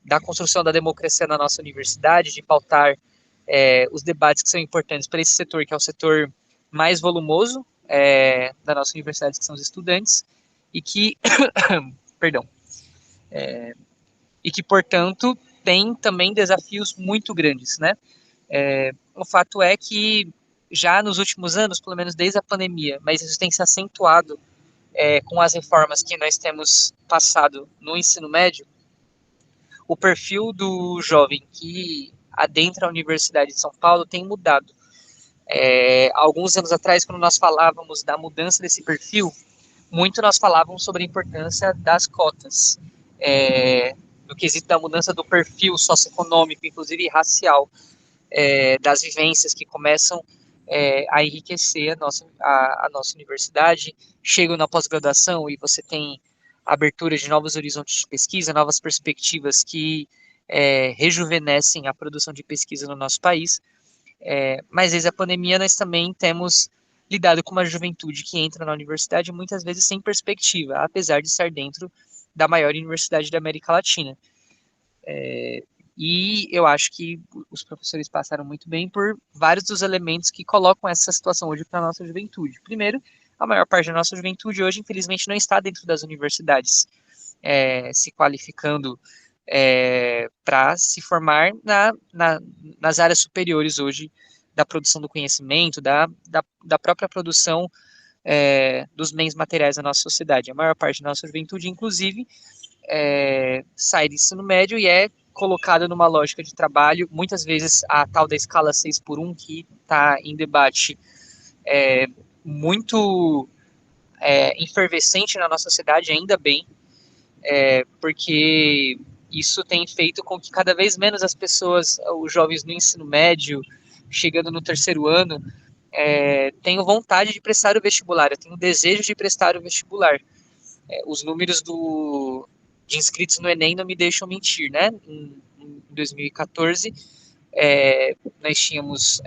da construção da democracia na nossa universidade, de pautar os debates que são importantes para esse setor, que é o setor mais volumoso da nossa universidade, que são os estudantes, e que, perdão, e que, portanto, tem também desafios muito grandes, né? O fato é que já nos últimos anos, pelo menos desde a pandemia, mas isso tem se acentuado com as reformas que nós temos passado no ensino médio, o perfil do jovem que adentra a Universidade de São Paulo tem mudado. Alguns anos atrás, quando nós falávamos da mudança desse perfil, muito nós falávamos sobre a importância das cotas, no quesito da mudança do perfil socioeconômico, inclusive racial, das vivências que começam a enriquecer a nossa universidade. Chegam na pós-graduação e você tem abertura de novos horizontes de pesquisa, novas perspectivas que rejuvenescem a produção de pesquisa no nosso país. Mas desde a pandemia nós também temos lidado com uma juventude que entra na universidade muitas vezes sem perspectiva, apesar de estar dentro da maior universidade da América Latina. E eu acho que os professores passaram muito bem por vários dos elementos que colocam essa situação hoje para a nossa juventude. Primeiro, a maior parte da nossa juventude hoje, infelizmente, não está dentro das universidades, se qualificando para se formar nas áreas superiores hoje da produção do conhecimento, da própria produção dos bens materiais da nossa sociedade. A maior parte da nossa juventude, inclusive, sai do ensino médio e é colocada numa lógica de trabalho, muitas vezes a tal da escala 6x1, que está em debate muito efervescente na nossa sociedade, ainda bem, porque isso tem feito com que cada vez menos as pessoas, os jovens no ensino médio, chegando no terceiro ano, tenham vontade de prestar o vestibular, tenham desejo de prestar o vestibular. Os números de inscritos no Enem não me deixam mentir, né? Em 2014, nós tínhamos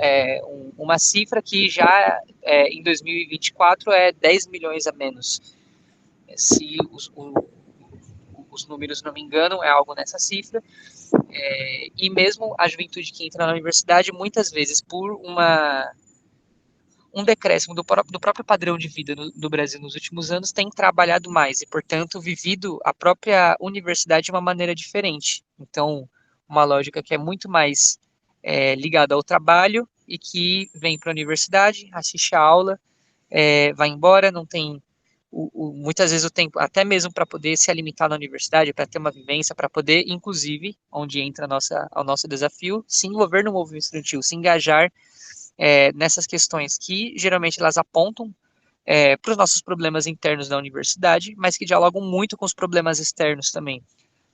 uma cifra que já em 2024 é 10 milhões a menos. Se os números não me enganam, é algo nessa cifra. E mesmo a juventude que entra na universidade, muitas vezes por um decréscimo do próprio padrão de vida do Brasil nos últimos anos, tem trabalhado mais e, portanto, vivido a própria universidade de uma maneira diferente. Então, uma lógica que é muito mais ligada ao trabalho e que vem para a universidade, assiste a aula, vai embora, não tem muitas vezes o tempo, até mesmo para poder se alimentar na universidade, para ter uma vivência, para poder, inclusive, onde entra o nosso desafio, se envolver no movimento estudantil, se engajar nessas questões que geralmente elas apontam para os nossos problemas internos da universidade, mas que dialogam muito com os problemas externos também.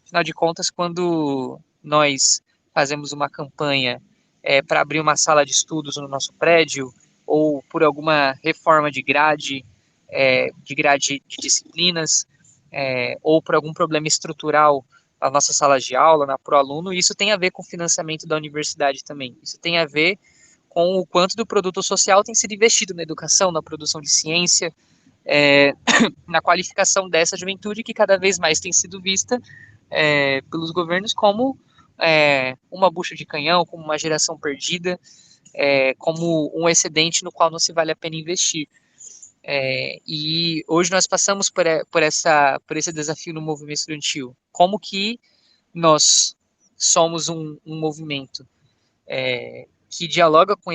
Afinal de contas, quando nós fazemos uma campanha para abrir uma sala de estudos no nosso prédio, ou por alguma reforma de grade de disciplinas, ou por algum problema estrutural na nossa sala de aula, na ProAluno, isso tem a ver com o financiamento da universidade também. Isso tem a ver com o quanto do produto social tem sido investido na educação, na produção de ciência, na qualificação dessa juventude que cada vez mais tem sido vista pelos governos como uma bucha de canhão, como uma geração perdida, como um excedente no qual não se vale a pena investir. E hoje nós passamos por esse desafio no movimento estudantil. Como que nós somos um movimento que dialoga com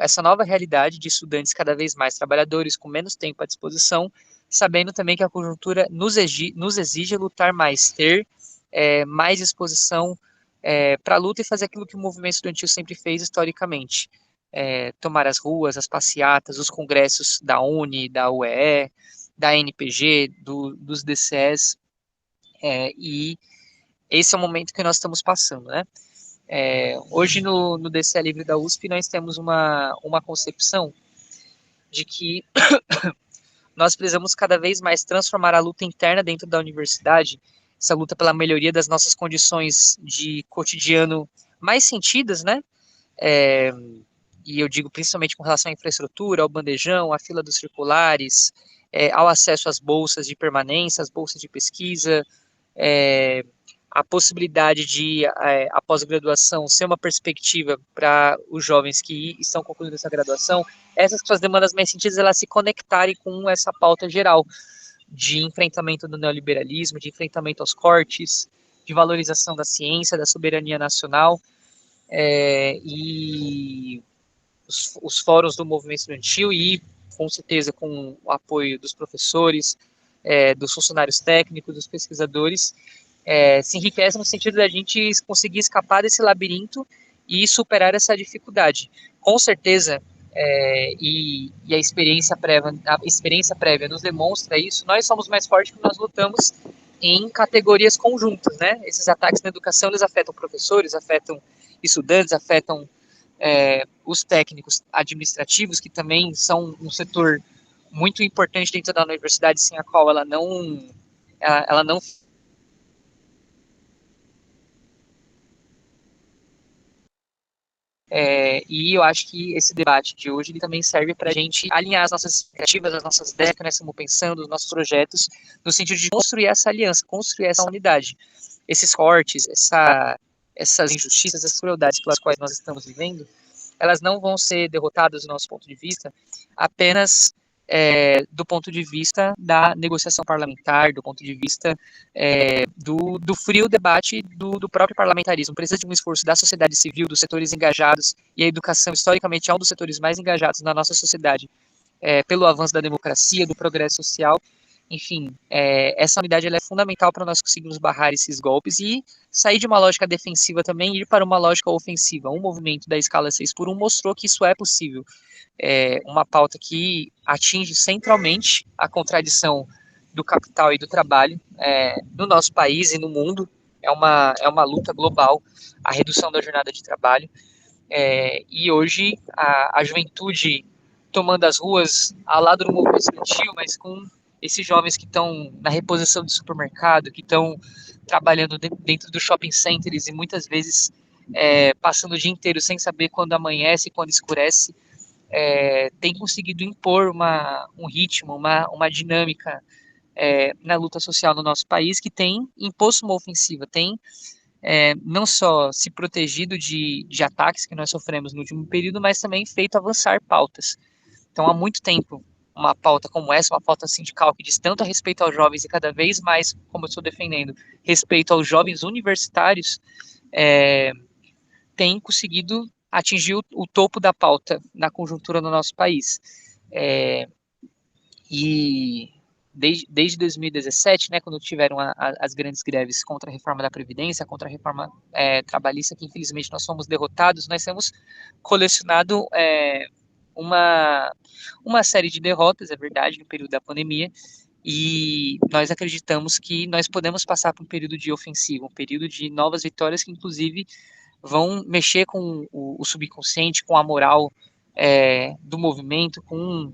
essa nova realidade de estudantes cada vez mais trabalhadores, com menos tempo à disposição, sabendo também que a conjuntura nos exige lutar mais, ter mais disposição para a luta e fazer aquilo que o movimento estudantil sempre fez historicamente. Tomar as ruas, as passeatas, os congressos da UNE, da UEE, da NPG, dos DCEs, e esse é o momento que nós estamos passando, né? Hoje no DCE Livre da USP nós temos uma concepção de que nós precisamos cada vez mais transformar a luta interna dentro da universidade, essa luta pela melhoria das nossas condições de cotidiano mais sentidas, né? E eu digo principalmente com relação à infraestrutura, ao bandejão, à fila dos circulares, ao acesso às bolsas de permanência, às bolsas de pesquisa, a possibilidade de a pós-graduação ser uma perspectiva para os jovens que estão concluindo essa graduação, essas suas demandas mais sentidas, elas se conectarem com essa pauta geral de enfrentamento do neoliberalismo, de enfrentamento aos cortes, de valorização da ciência, da soberania nacional, e os fóruns do movimento estudantil e, com certeza, com o apoio dos professores, dos funcionários técnicos, dos pesquisadores, se enriquece no sentido da gente conseguir escapar desse labirinto e superar essa dificuldade. Com certeza, e a experiência prévia nos demonstra isso, nós somos mais fortes porque nós lutamos em categorias conjuntas, né? Esses ataques na educação, eles afetam professores, afetam estudantes, afetam os técnicos administrativos, que também são um setor muito importante dentro da universidade, sem a qual ela não e eu acho que esse debate de hoje ele também serve para a gente alinhar as nossas expectativas, as nossas ideias que nós estamos pensando, os nossos projetos, no sentido de construir essa aliança, construir essa unidade. Esses cortes, essas injustiças, essas crueldades pelas quais nós estamos vivendo, elas não vão ser derrotadas do nosso ponto de vista apenas do ponto de vista da negociação parlamentar, do ponto de vista do frio debate do próprio parlamentarismo. Precisa de um esforço da sociedade civil, dos setores engajados, e a educação, historicamente, é um dos setores mais engajados na nossa sociedade, pelo avanço da democracia, do progresso social. Enfim, essa unidade ela é fundamental para nós conseguirmos barrar esses golpes e sair de uma lógica defensiva também e ir para uma lógica ofensiva. Um movimento da escala 6x1 mostrou que isso é possível. Uma pauta que atinge centralmente a contradição do capital e do trabalho no nosso país e no mundo. É uma luta global, a redução da jornada de trabalho. E hoje a juventude tomando as ruas ao lado do movimento estudantil, mas com esses jovens que estão na reposição de supermercado, que estão trabalhando dentro do shopping centers e muitas vezes passando o dia inteiro sem saber quando amanhece, quando escurece, tem conseguido impor um ritmo, uma dinâmica na luta social no nosso país, que tem imposto uma ofensiva, tem não só se protegido de ataques que nós sofremos no último período, mas também feito avançar pautas. Então, há muito tempo, uma pauta como essa, uma pauta sindical que diz tanto a respeito aos jovens e cada vez mais, como eu estou defendendo, respeito aos jovens universitários, tem conseguido atingir o topo da pauta na conjuntura no nosso país. E desde 2017, né, quando tiveram as grandes greves contra a reforma da Previdência, contra a reforma trabalhista, que infelizmente nós fomos derrotados, nós temos colecionado uma série de derrotas, é verdade, no período da pandemia, e nós acreditamos que nós podemos passar por um período de ofensiva, um período de novas vitórias que, inclusive, vão mexer com o subconsciente, com a moral do movimento, com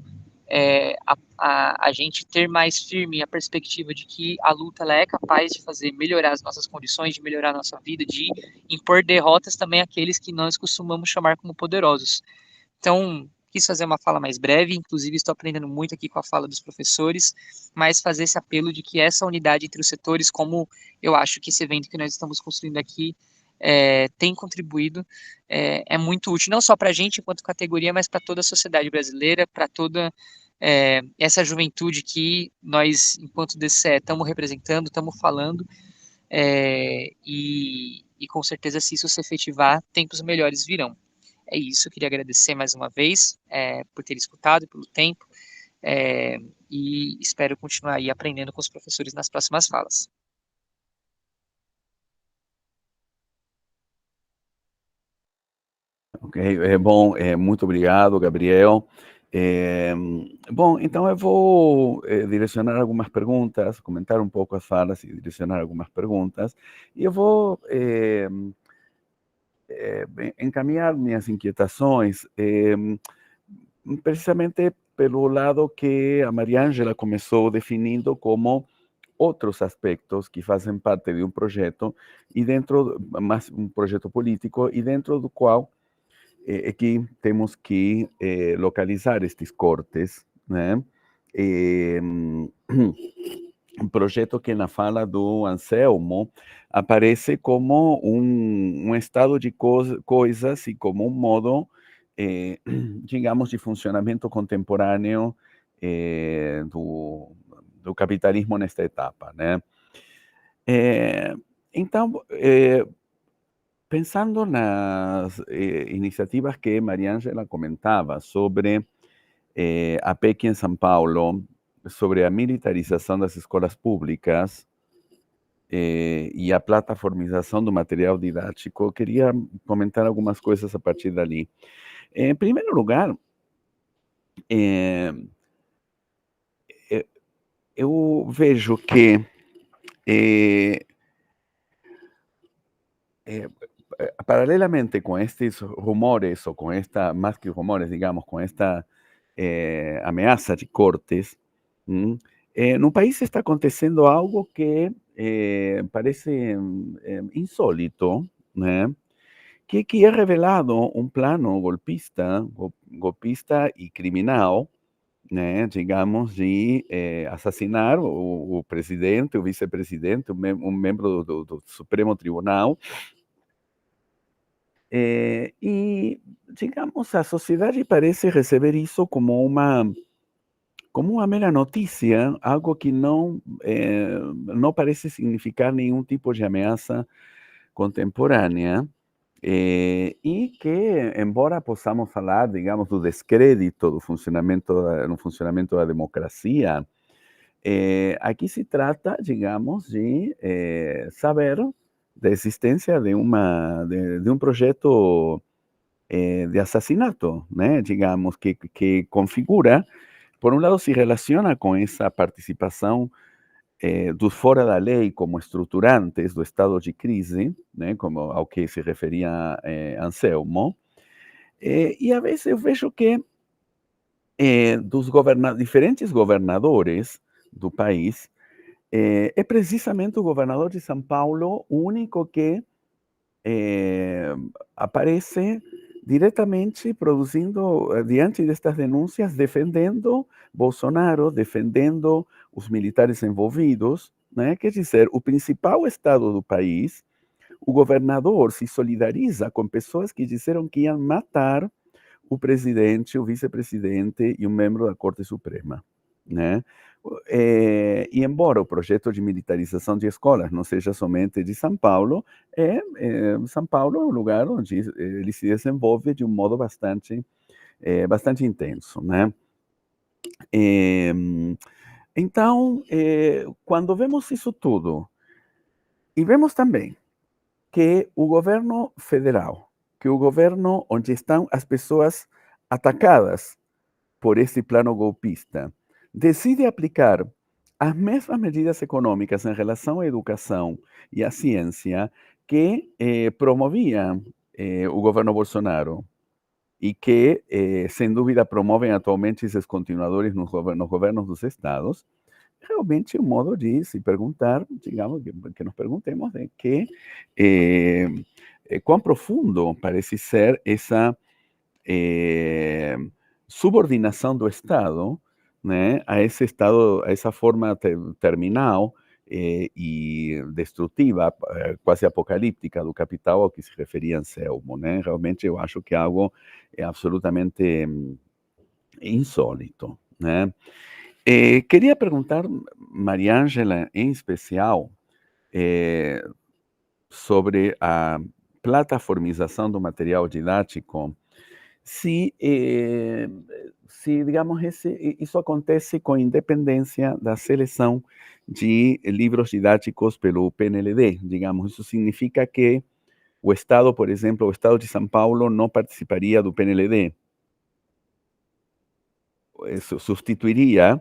a gente ter mais firme a perspectiva de que a luta ela é capaz de fazer melhorar as nossas condições, de melhorar a nossa vida, de impor derrotas também àqueles que nós costumamos chamar como poderosos. Então, quis fazer uma fala mais breve, inclusive estou aprendendo muito aqui com a fala dos professores, mas fazer esse apelo de que essa unidade entre os setores, como eu acho que esse evento que nós estamos construindo aqui tem contribuído, é muito útil, não só para a gente enquanto categoria, mas para toda a sociedade brasileira, para toda essa juventude que nós, enquanto DCE, estamos representando, estamos falando, e com certeza, se isso se efetivar, tempos melhores virão. É isso, eu queria agradecer mais uma vez por ter escutado, pelo tempo, e espero continuar aí aprendendo com os professores nas próximas falas. Ok, bom, muito obrigado, Gabriel. Bom, então eu vou direcionar algumas perguntas, comentar um pouco as falas e direcionar algumas perguntas, e eu vou encaminhar minhas inquietações precisamente pelo lado que a Maria Ângela começou definindo como outros aspectos que fazem parte de um projeto, e dentro, mais um projeto político, e dentro do qual aqui temos que localizar estes cortes, né? Um projeto que na fala do Anselmo aparece como um estado de coisas e como um modo, digamos, de funcionamento contemporâneo do capitalismo nesta etapa, né? Então, pensando nas iniciativas que Maria Ângela comentava sobre a PEC em São Paulo, sobre a militarização das escolas públicas e a plataformização do material didático, eu queria comentar algumas coisas a partir dali. Em primeiro lugar, eu vejo que paralelamente com estes rumores, ou com esta, mais que rumores, digamos, com esta ameaça de cortes, no país está acontecendo algo que parece insólito, né? Que é revelado um plano golpista e criminal, né, digamos, de assassinar o presidente, o vice-presidente, um membro do Supremo Tribunal. E, digamos, a sociedade parece receber isso como uma mera notícia, algo que não parece significar nenhum tipo de ameaça contemporânea, e que, embora possamos falar, digamos, do descrédito do funcionamento da democracia, aqui se trata, digamos, de saber da existência de um projeto de assassinato, né? Digamos, que configura, por um lado, se relaciona com essa participação dos fora da lei como estruturantes do estado de crise, né? Como ao que se referia Anselmo, e a vezes eu vejo que dos diferentes governadores do país, é precisamente o governador de São Paulo o único que aparece diretamente produzindo, diante destas denúncias, defendendo Bolsonaro, defendendo os militares envolvidos, né? Quer dizer, o principal estado do país, o governador se solidariza com pessoas que disseram que iam matar o presidente, o vice-presidente e um membro da Corte Suprema, né? E embora o projeto de militarização de escolas não seja somente de São Paulo, São Paulo é um lugar onde ele se desenvolve de um modo bastante intenso, né? Então, quando vemos isso tudo, e vemos também que o governo federal, que o governo onde estão as pessoas atacadas por esse plano golpista, decide aplicar as mesmas medidas econômicas em relação à educação e à ciência que promovia o governo Bolsonaro, e que, sem dúvida, promovem atualmente esses continuadores nos governos dos estados, realmente um modo de se perguntar, digamos, que nos perguntemos de que quão profundo parece ser essa subordinação do Estado, né, a esse Estado, a essa forma terminal e destrutiva, quase apocalíptica do capital ao que se referia Anselmo, né? Realmente eu acho que é algo absolutamente insólito, né? Queria perguntar, Maria Ângela, em especial, sobre a plataformização do material didático, se digamos, isso acontece com independência da seleção de livros didáticos pelo PNLD, digamos, isso significa que o Estado, por exemplo, o Estado de São Paulo não participaria do PNLD, isso substituiria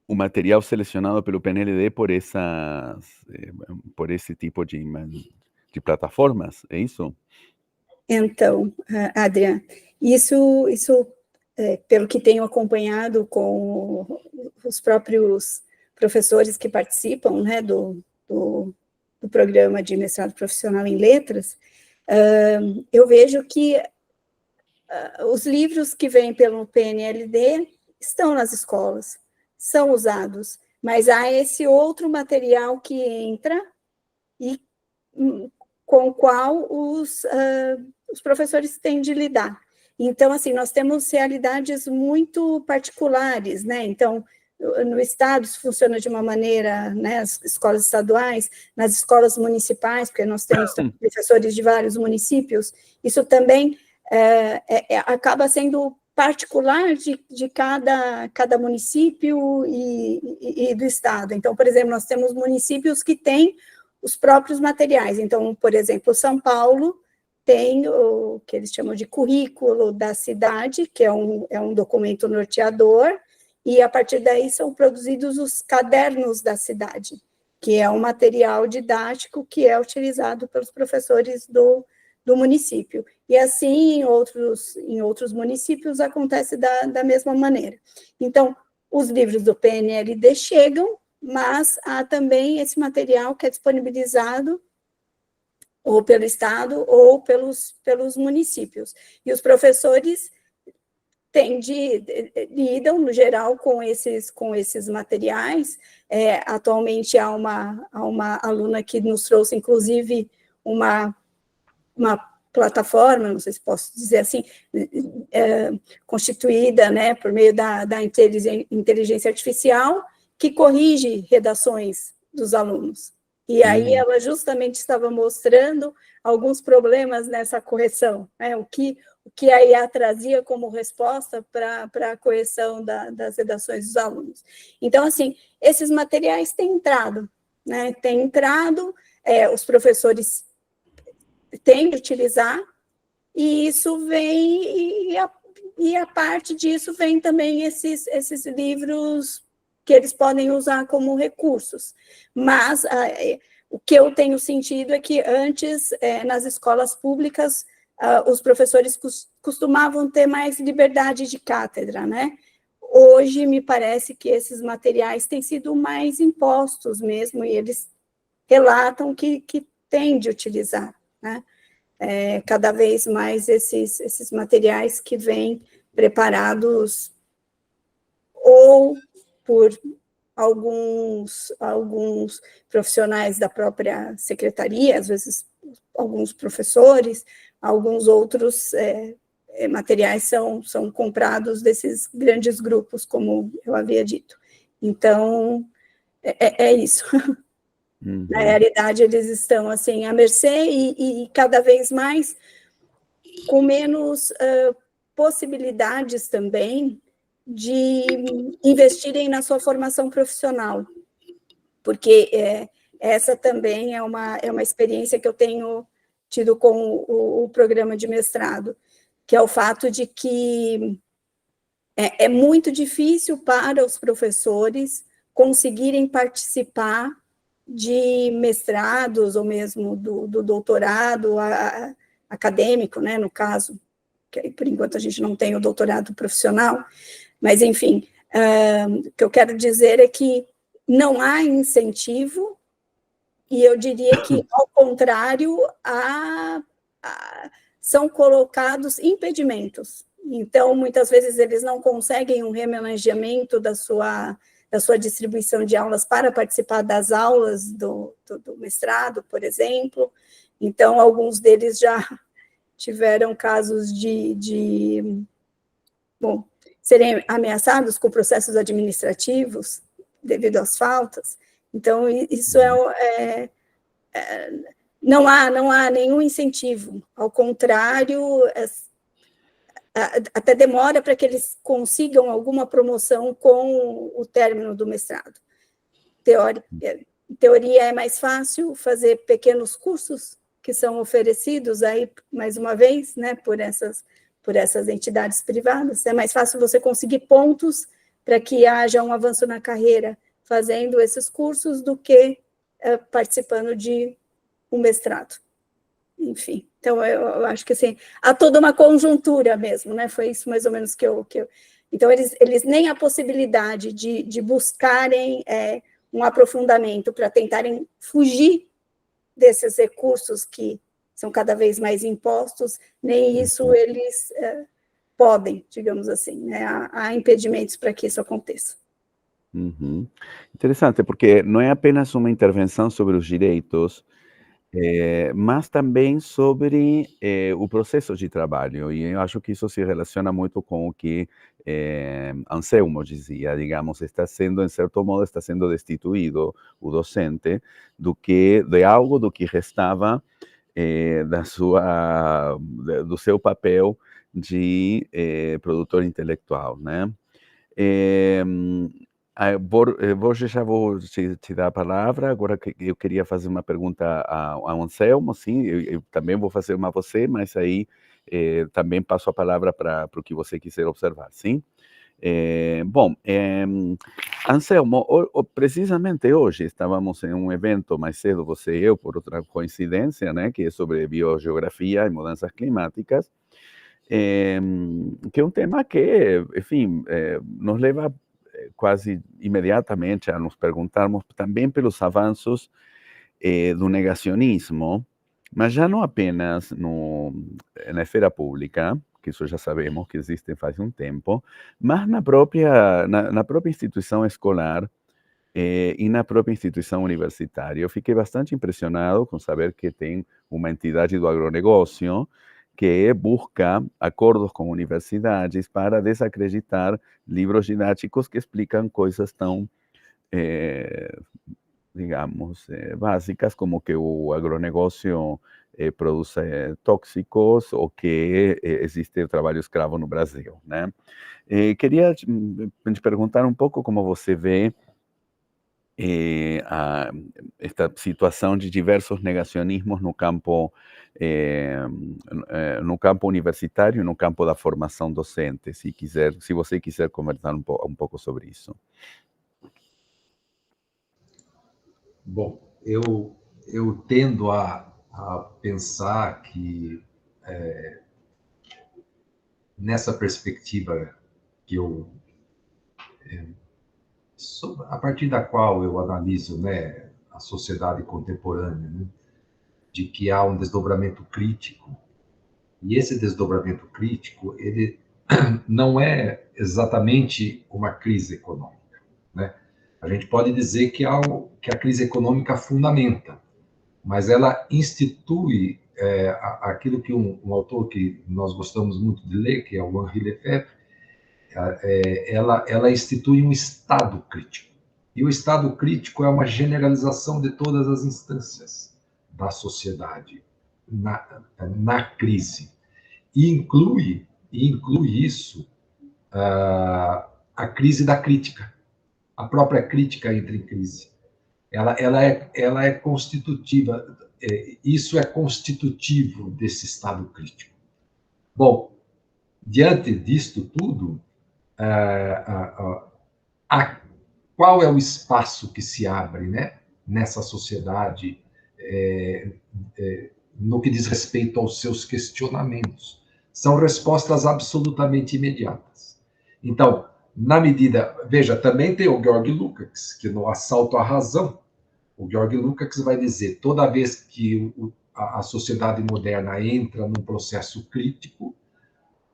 o material selecionado pelo PNLD por esse tipo de plataformas, é isso? Então, Adriano, isso pelo que tenho acompanhado com os próprios professores que participam, né, do programa de mestrado profissional em letras, eu vejo que os livros que vêm pelo PNLD estão nas escolas, são usados, mas há esse outro material que entra e com o qual os professores têm de lidar. Então, assim, nós temos realidades muito particulares, né? Então, no Estado isso funciona de uma maneira, né, as escolas estaduais, nas escolas municipais, porque nós temos professores de vários municípios, isso também acaba sendo particular de cada município e do Estado. Então, por exemplo, nós temos municípios que têm os próprios materiais. Então, por exemplo, São Paulo tem o que eles chamam de currículo da cidade, que é um documento norteador, e a partir daí são produzidos os cadernos da cidade, que é um material didático que é utilizado pelos professores do município. E assim, em outros municípios, acontece da mesma maneira. Então, os livros do PNLD chegam, mas há também esse material que é disponibilizado ou pelo Estado ou pelos municípios. E os professores lidam, no geral, com esses materiais. Atualmente, há uma aluna que nos trouxe, inclusive, uma plataforma, não sei se posso dizer assim, constituída, né, por meio da inteligência artificial, que corrige redações dos alunos. E aí ela justamente estava mostrando alguns problemas nessa correção, né, o que a IA trazia como resposta para a correção das redações dos alunos. Então, assim, esses materiais têm entrado, né, os professores têm de utilizar, e isso vem, e a parte disso vem também esses livros que eles podem usar como recursos. Mas o que eu tenho sentido é que antes, nas escolas públicas, os professores costumavam ter mais liberdade de cátedra, né? Hoje, me parece que esses materiais têm sido mais impostos mesmo, e eles relatam que têm de utilizar, né? Cada vez mais esses materiais que vêm preparados ou por alguns profissionais da própria secretaria, às vezes alguns professores, alguns outros materiais são comprados desses grandes grupos, como eu havia dito. Então, é isso. Na realidade, eles estão assim à mercê e cada vez mais com menos possibilidades também de investirem na sua formação profissional, porque essa também é uma experiência que eu tenho tido com o programa de mestrado, que é o fato de que é muito difícil para os professores conseguirem participar de mestrados, ou mesmo do doutorado acadêmico, né, no caso, que por enquanto a gente não tem o doutorado profissional, mas, enfim, o que eu quero dizer é que não há incentivo, e eu diria que, ao contrário, são colocados impedimentos. Então, muitas vezes, eles não conseguem um remanejamento da sua distribuição de aulas para participar das aulas do mestrado, por exemplo. Então, alguns deles já tiveram casos de serem ameaçados com processos administrativos devido às faltas. Então, isso não há nenhum incentivo. Ao contrário, até demora para que eles consigam alguma promoção com o término do mestrado. Em teoria, é mais fácil fazer pequenos cursos que são oferecidos aí, mais uma vez, né, por essas entidades privadas. É mais fácil você conseguir pontos para que haja um avanço na carreira fazendo esses cursos do que participando de um mestrado. enfim. Então, eu acho que assim, há toda uma conjuntura mesmo, né? Foi isso mais ou menos que eu... Então, eles nem a possibilidade de buscarem um aprofundamento para tentarem fugir desses recursos que são cada vez mais impostos, nem isso eles podem, digamos assim, né? Há impedimentos para que isso aconteça. Uhum. Interessante, porque não é apenas uma intervenção sobre os direitos, mas também sobre o processo de trabalho, e eu acho que isso se relaciona muito com o que Anselmo dizia, digamos, está sendo, em certo modo, está sendo destituído o docente de algo do que restava do seu papel de produtor intelectual, né? Borja, já vou te dar a palavra. Agora que eu queria fazer uma pergunta ao Anselmo, sim, eu também vou fazer uma a você, mas aí também passo a palavra para o que você quiser observar, sim? Bom, Anselmo, precisamente hoje estávamos em um evento mais cedo, você e eu, por outra coincidência, né, que é sobre biogeografia e mudanças climáticas, que é um tema que, enfim, nos leva quase imediatamente a nos perguntarmos também pelos avanços do negacionismo, mas já não apenas na esfera pública, que isso já sabemos que existe faz um tempo, mas na própria instituição escolar e na própria instituição universitária. Eu fiquei bastante impressionado com saber que tem uma entidade do agronegócio que busca acordos com universidades para desacreditar livros didáticos que explicam coisas tão, digamos, básicas como que o agronegócio produz tóxicos ou que existe trabalho escravo no Brasil, né? Queria te perguntar um pouco como você vê esta situação de diversos negacionismos no campo universitário e no campo da formação docente, se você quiser conversar um pouco sobre isso. Bom, eu tendo a pensar que nessa perspectiva que a partir da qual eu analiso, né, a sociedade contemporânea, né, de que há um desdobramento crítico, e esse desdobramento crítico, ele não é exatamente uma crise econômica, né? A gente pode dizer que a crise econômica fundamenta, mas ela institui aquilo que um autor que nós gostamos muito de ler, que é o Henri Lefebvre, ela institui um estado crítico. E o estado crítico é uma generalização de todas as instâncias da sociedade na crise. E inclui isso a crise da crítica. A própria crítica entra em crise. Ela é constitutiva, isso é constitutivo desse estado crítico. Bom, diante disto tudo, qual é o espaço que se abre, né, nessa sociedade no que diz respeito aos seus questionamentos? São respostas absolutamente imediatas. Então, na medida... Veja, também tem o Georg Lukács, que no Assalto à Razão, o Georg Lukács vai dizer, toda vez que a sociedade moderna entra num processo crítico,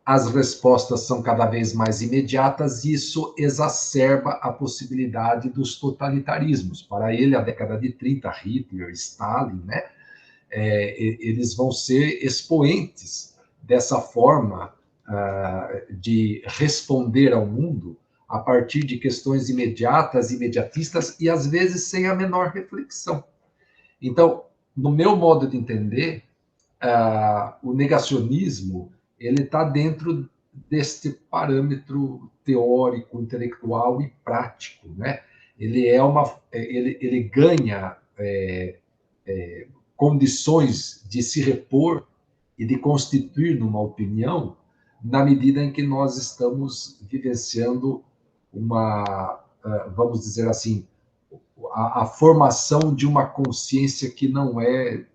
as respostas são cada vez mais imediatas e isso exacerba a possibilidade dos totalitarismos. Para ele, a década de 30, Hitler, Stalin, né, eles vão ser expoentes dessa forma de responder ao mundo a partir de questões imediatas, imediatistas e, às vezes, sem a menor reflexão. Então, no meu modo de entender, o negacionismo ele está dentro deste parâmetro teórico, intelectual e prático, né? Ele ganha condições de se repor e de constituir numa opinião na medida em que nós estamos vivenciando vamos dizer assim, a formação de uma consciência que não é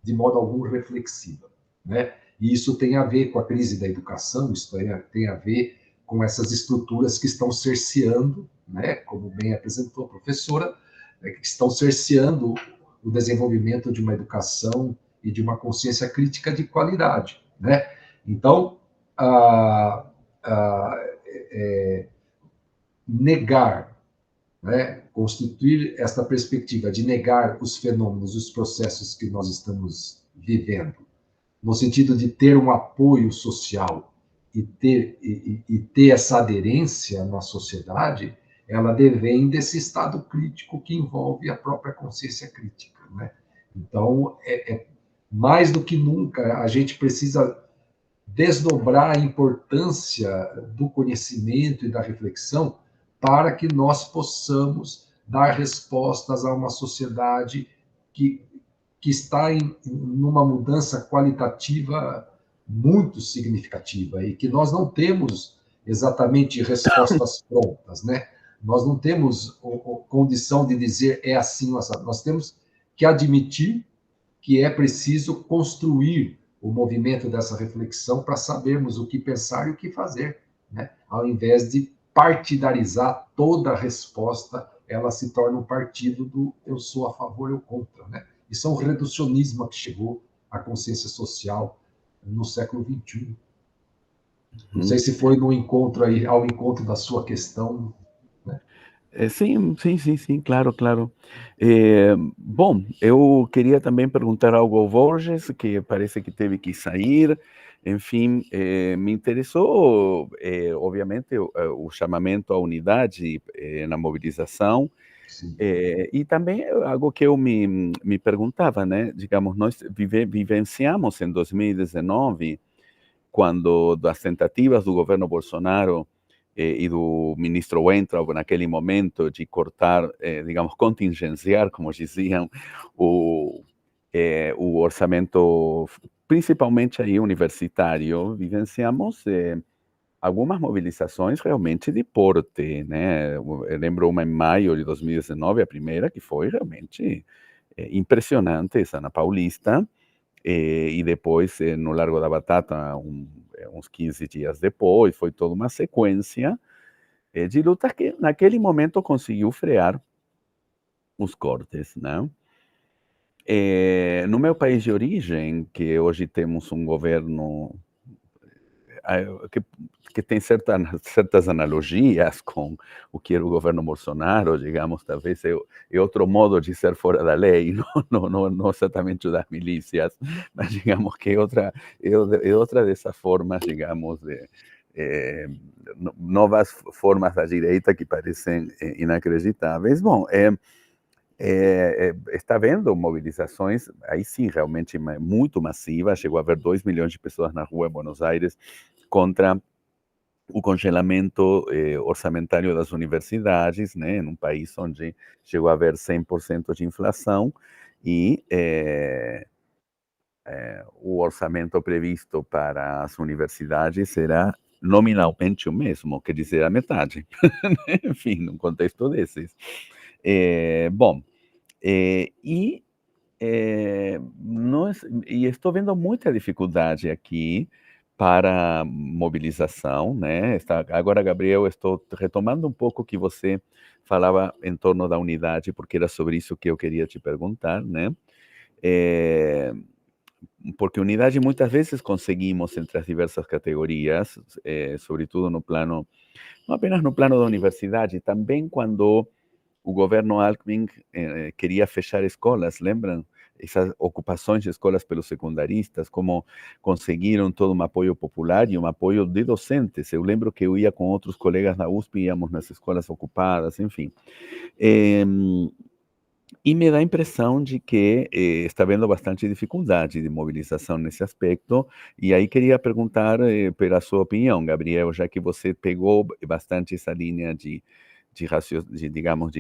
de modo algum reflexiva, né? E isso tem a ver com a crise da educação, isso tem a ver com essas estruturas que estão cerceando, né, como bem apresentou a professora, que estão cerceando o desenvolvimento de uma educação e de uma consciência crítica de qualidade, né? Então, negar, né, constituir esta perspectiva de negar os fenômenos, os processos que nós estamos vivendo, no sentido de ter um apoio social e ter essa aderência na sociedade, ela devém desse estado crítico que envolve a própria consciência crítica, né? Então, mais do que nunca, a gente precisa desdobrar a importância do conhecimento e da reflexão para que nós possamos dar respostas a uma sociedade que está numa mudança qualitativa muito significativa e que nós não temos exatamente respostas prontas, né? Nós não temos condição de dizer é assim, nós temos que admitir que é preciso construir o movimento dessa reflexão para sabermos o que pensar e o que fazer, né? Ao invés de partidarizar toda a resposta, ela se torna um partido do eu sou a favor, eu contra, né? Isso é um reducionismo que chegou à consciência social no século XXI. Não sei se foi no encontro aí, ao encontro da sua questão, né? Sim, claro. Bom, eu queria também perguntar algo ao Borges, que parece que teve que sair. Enfim, me interessou, obviamente, o chamamento à unidade na mobilização. E também algo que eu me perguntava, né? Digamos, nós vivenciamos em 2019, quando das tentativas do governo Bolsonaro e do ministro Weintraub naquele momento de cortar, digamos, contingenciar, como diziam, o orçamento, principalmente aí universitário, vivenciamos algumas mobilizações realmente de porte, né? Eu lembro uma em maio de 2019, a primeira, que foi realmente impressionante, essa na Paulista, e depois no Largo da Batata, uns 15 dias depois, foi toda uma sequência de lutas que naquele momento conseguiu frear os cortes, né? No meu país de origem, que hoje temos um governo que tem certas analogias com o que era o governo Bolsonaro, digamos, talvez é outro modo de ser fora da lei, não exatamente o das milícias, mas digamos que é outra dessas formas, digamos, novas formas da direita que parecem inacreditáveis. Bom, está vendo mobilizações, aí sim, realmente muito massivas, chegou a haver 2 milhões de pessoas na rua em Buenos Aires contra o congelamento orçamentário das universidades, né, num país onde chegou a haver 100% de inflação, e o orçamento previsto para as universidades será nominalmente o mesmo, quer dizer, a metade. Enfim, num contexto desses. Bom, e estou vendo muita dificuldade aqui para mobilização, né? Agora, Gabriel, estou retomando um pouco o que você falava em torno da unidade, porque era sobre isso que eu queria te perguntar, né? Porque unidade muitas vezes conseguimos entre as diversas categorias, sobretudo no plano, não apenas no plano da universidade, também quando o governo Alckmin queria fechar escolas, lembram? Essas ocupações de escolas pelos secundaristas, como conseguiram todo um apoio popular e um apoio de docentes. Eu lembro que eu ia com outros colegas na USP, íamos nas escolas ocupadas, enfim. E me dá a impressão de que está havendo bastante dificuldade de mobilização nesse aspecto, e aí queria perguntar pela sua opinião, Gabriel, já que você pegou bastante essa linha digamos,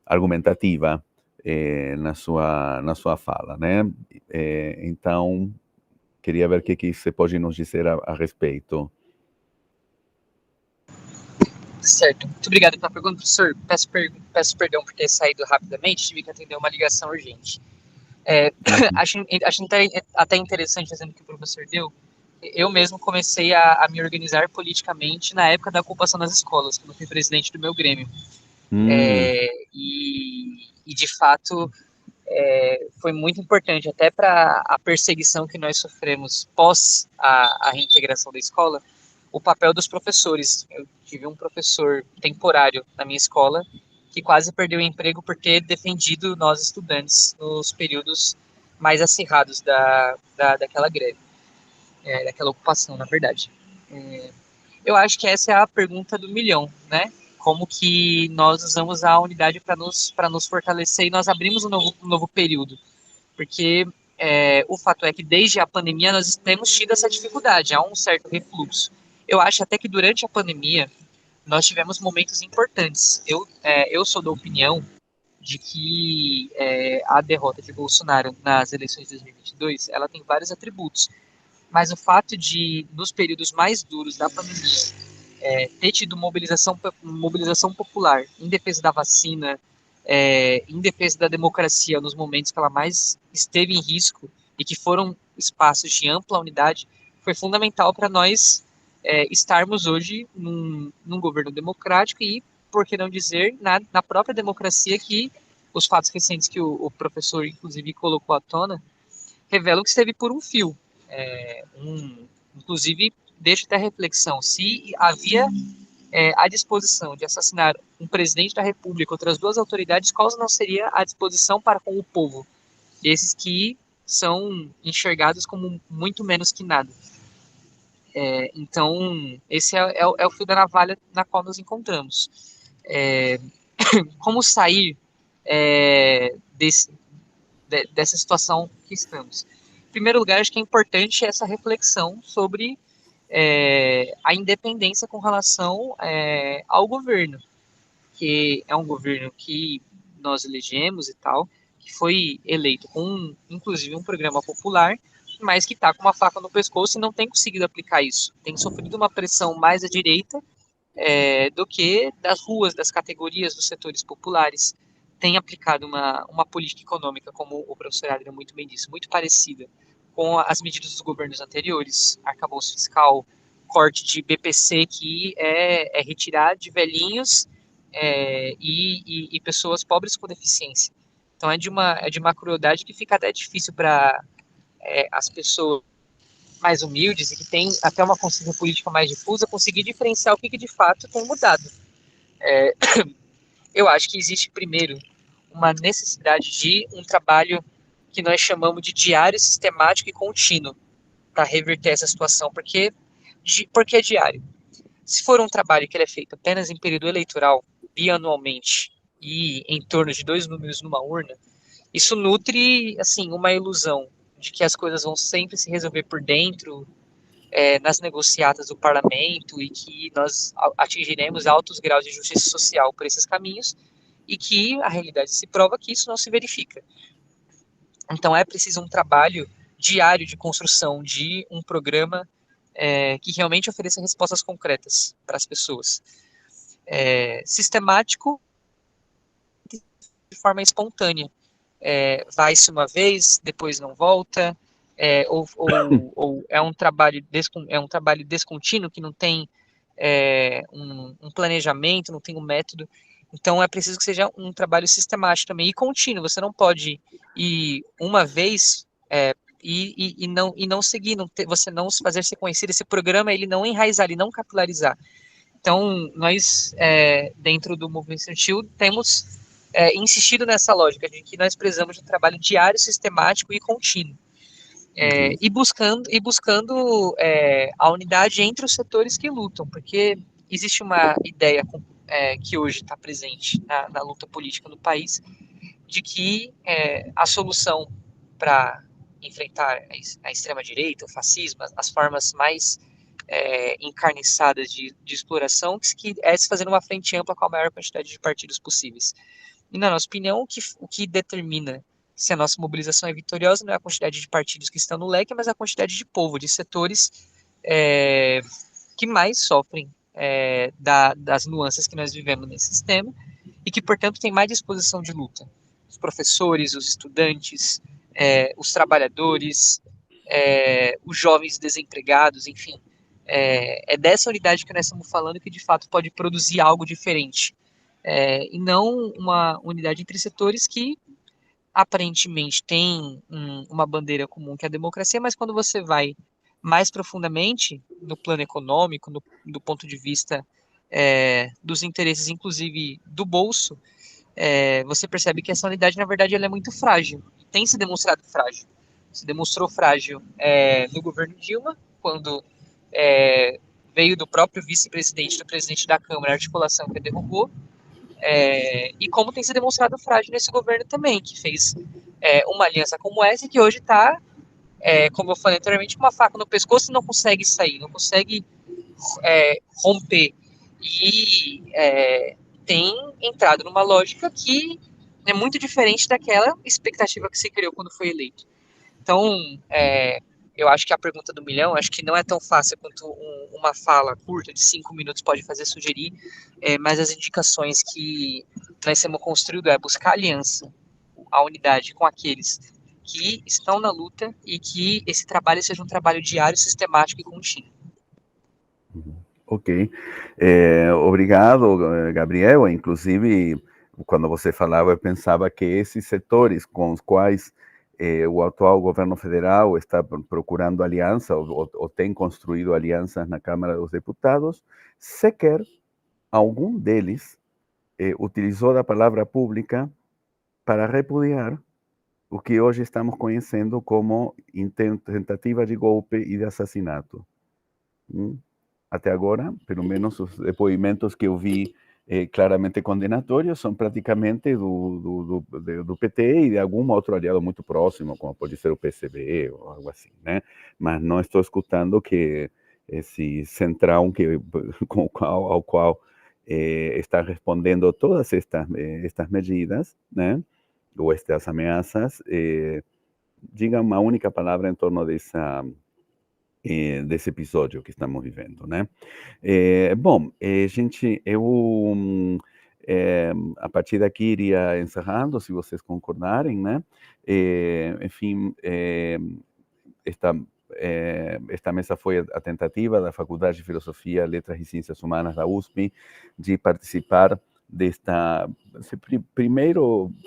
argumentativa na sua fala, né? Então, queria ver o que você pode nos dizer a respeito. Certo. Muito obrigado pela pergunta, professor. Peço perdão por ter saído rapidamente, tive que atender uma ligação urgente. Acho até interessante o exemplo que o professor deu. Eu mesmo comecei a me organizar politicamente na época da ocupação das escolas, quando eu fui presidente do meu grêmio. E de fato, foi muito importante, até para a perseguição que nós sofremos pós a reintegração da escola, o papel dos professores. Eu tive um professor temporário na minha escola que quase perdeu o emprego por ter defendido nós estudantes nos períodos mais acirrados daquela greve, daquela ocupação, na verdade. Eu acho que essa é a pergunta do milhão, né? Como que nós usamos a unidade para nos fortalecer, e nós abrimos um novo período. Porque o fato é que desde a pandemia nós temos tido essa dificuldade, há um certo refluxo. Eu acho até que durante a pandemia nós tivemos momentos importantes. Eu sou da opinião de que a derrota de Bolsonaro nas eleições de 2022, ela tem vários atributos. Mas o fato de, nos períodos mais duros da pandemia, ter tido mobilização popular em defesa da vacina, em defesa da democracia nos momentos que ela mais esteve em risco e que foram espaços de ampla unidade, foi fundamental para nós estarmos hoje num governo democrático e, por que não dizer, na própria democracia, que os fatos recentes que o professor, inclusive, colocou à tona, revelam que esteve por um fio. Inclusive, deixa até reflexão, se havia à disposição de assassinar um presidente da República, outras duas autoridades, qual não seria a disposição para com o povo? Esses que são enxergados como muito menos que nada. Então, esse é o fio da navalha na qual nos encontramos. Como sair dessa situação que estamos? Em primeiro lugar, acho que é importante essa reflexão sobre a independência com relação ao governo, que é um governo que nós elegemos e tal, que foi eleito com, inclusive, um programa popular, mas que está com uma faca no pescoço e não tem conseguido aplicar isso. Tem sofrido uma pressão mais à direita do que das ruas, das categorias, dos setores populares. Tem aplicado uma política econômica, como o professor Adriano muito bem disse, muito parecida com as medidas dos governos anteriores, arcabouço fiscal, corte de BPC, que é retirar de velhinhos e pessoas pobres com deficiência. Então é de uma crueldade que fica até difícil para as pessoas mais humildes e que têm até uma consciência política mais difusa conseguir diferenciar o que de fato tem mudado. Eu acho que existe, primeiro, uma necessidade de um trabalho que nós chamamos de diário sistemático e contínuo para reverter essa situação. Por que diário? Se for um trabalho que ele é feito apenas em período eleitoral, bianualmente, e em torno de 2 números numa urna, isso nutre, assim, uma ilusão de que as coisas vão sempre se resolver por dentro, nas negociatas do parlamento, e que nós atingiremos altos graus de justiça social por esses caminhos, e que a realidade se prova que isso não se verifica. Então é preciso um trabalho diário de construção de um programa que realmente ofereça respostas concretas para as pessoas. Sistemático, de forma espontânea. Vai-se uma vez, depois não volta, ou é um trabalho descontínuo que não tem um planejamento, não tem um método. Então é preciso que seja um trabalho sistemático também e contínuo. Você não pode ir uma vez e não seguir, você não fazer ser conhecido. Esse programa ele não enraizar, ele não capilarizar. Então nós dentro do movimento estudantil temos insistido nessa lógica de que nós precisamos de um trabalho diário, sistemático e contínuo. E buscando a unidade entre os setores que lutam, porque existe uma ideia que hoje está presente na luta política no país, de que a solução para enfrentar a extrema-direita, o fascismo, as formas mais encarniçadas de exploração, que é se fazer uma frente ampla com a maior quantidade de partidos possíveis. E, na nossa opinião, o que determina se a nossa mobilização é vitoriosa não é a quantidade de partidos que estão no leque, mas a quantidade de povo, de setores que mais sofrem das nuances que nós vivemos nesse sistema e que, portanto, tem mais disposição de luta. Os professores, os estudantes, os trabalhadores, os jovens desempregados, enfim. É dessa unidade que nós estamos falando que, de fato, pode produzir algo diferente. E não uma unidade entre setores que, aparentemente, tem uma bandeira comum, que é a democracia, mas quando você vai mais profundamente no plano econômico, do ponto de vista dos interesses, inclusive do bolso, você percebe que essa unidade, na verdade, ela é muito frágil. E tem se demonstrado frágil. Se demonstrou frágil no governo Dilma, quando veio do próprio vice-presidente, do presidente da Câmara, a articulação que a derrubou, e como tem se demonstrado frágil nesse governo também, que fez uma aliança como essa, que hoje está, como eu falei anteriormente, com uma faca no pescoço e não consegue sair, não consegue romper. E tem entrado numa lógica que é muito diferente daquela expectativa que se criou quando foi eleito. Então, eu acho que a pergunta do milhão, acho que não é tão fácil quanto uma fala curta de 5 minutos pode fazer sugerir, mas as indicações que nós temos construído é buscar aliança, a unidade com aqueles que estão na luta e que esse trabalho seja um trabalho diário, sistemático e contínuo. Ok. Obrigado, Gabriel. Inclusive, quando você falava, eu pensava que esses setores com os quais o atual governo federal está procurando aliança ou tem construído alianças na Câmara dos Deputados, sequer algum deles utilizou a palavra pública para repudiar o que hoje estamos conhecendo como tentativa de golpe e de assassinato. Até agora, pelo menos os depoimentos que eu vi claramente condenatórios são praticamente do PT e de algum outro aliado muito próximo, como pode ser o PSB ou algo assim, né? Mas não estou escutando que esse centrão ao qual está respondendo todas estas medidas, né? Ou estas ameaças, diga uma única palavra em torno desse episódio que estamos vivendo, né? Bom, gente, eu a partir daqui iria encerrando, se vocês concordarem, né? Enfim, esta mesa foi a tentativa da Faculdade de Filosofia, Letras e Ciências Humanas da USP de participar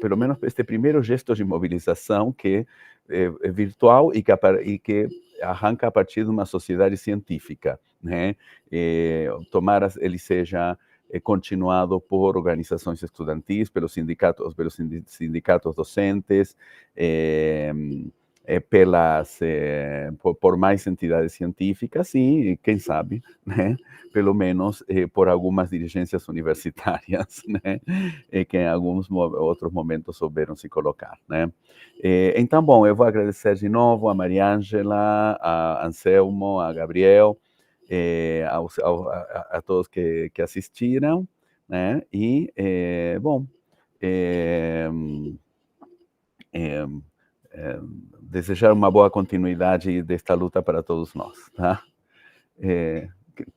pelo menos este primeiro gesto de mobilização que é virtual e que arranca a partir de uma sociedade científica, né? Tomara ele seja continuado por organizações estudantis, pelos sindicatos docentes, por mais entidades científicas e, quem sabe, né, pelo menos por algumas dirigências universitárias, né, que em alguns outros momentos souberam se colocar, né. Então, bom, eu vou agradecer de novo a Mariângela, a Anselmo, a Gabriel, a todos que assistiram, né, e, bom, desejar uma boa continuidade desta luta para todos nós, tá?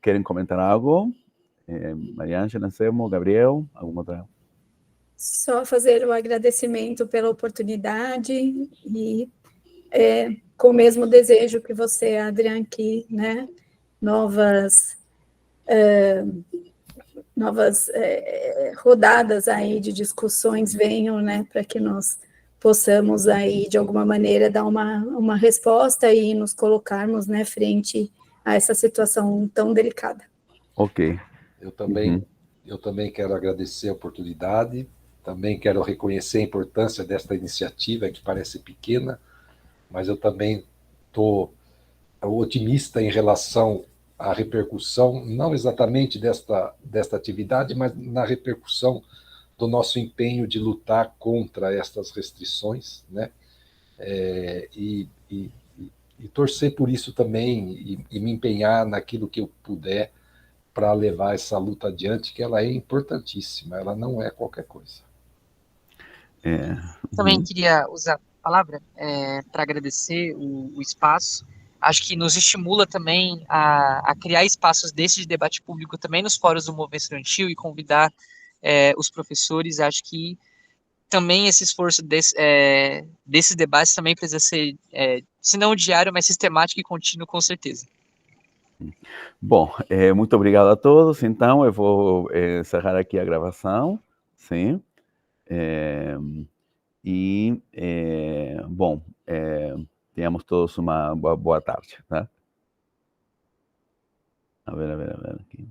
Querem comentar algo? Mariângela, Anselmo, Gabriel, alguma outra? Só fazer o agradecimento pela oportunidade e com o mesmo desejo que você, Adrian, que, né, novas rodadas aí de discussões venham, né, para que nós possamos aí, de alguma maneira, dar uma resposta e nos colocarmos, né, frente a essa situação tão delicada. Ok. Eu também quero agradecer a oportunidade, também quero reconhecer a importância desta iniciativa, que parece pequena, mas eu também estou otimista em relação à repercussão, não exatamente desta atividade, mas na repercussão do nosso empenho de lutar contra estas restrições, né? E torcer por isso também, e me empenhar naquilo que eu puder para levar essa luta adiante, que ela é importantíssima, ela não é qualquer coisa. Também queria usar a palavra para agradecer o espaço. Acho que nos estimula também a criar espaços desse de debate público também nos fóruns do movimento estudantil e convidar os professores. Acho que também esse esforço desses debates também precisa ser, se não diário, mas sistemático e contínuo, com certeza. Bom, muito obrigado a todos. Então, eu vou encerrar aqui a gravação, sim. Bom, tenhamos todos uma boa tarde, tá? A ver aqui.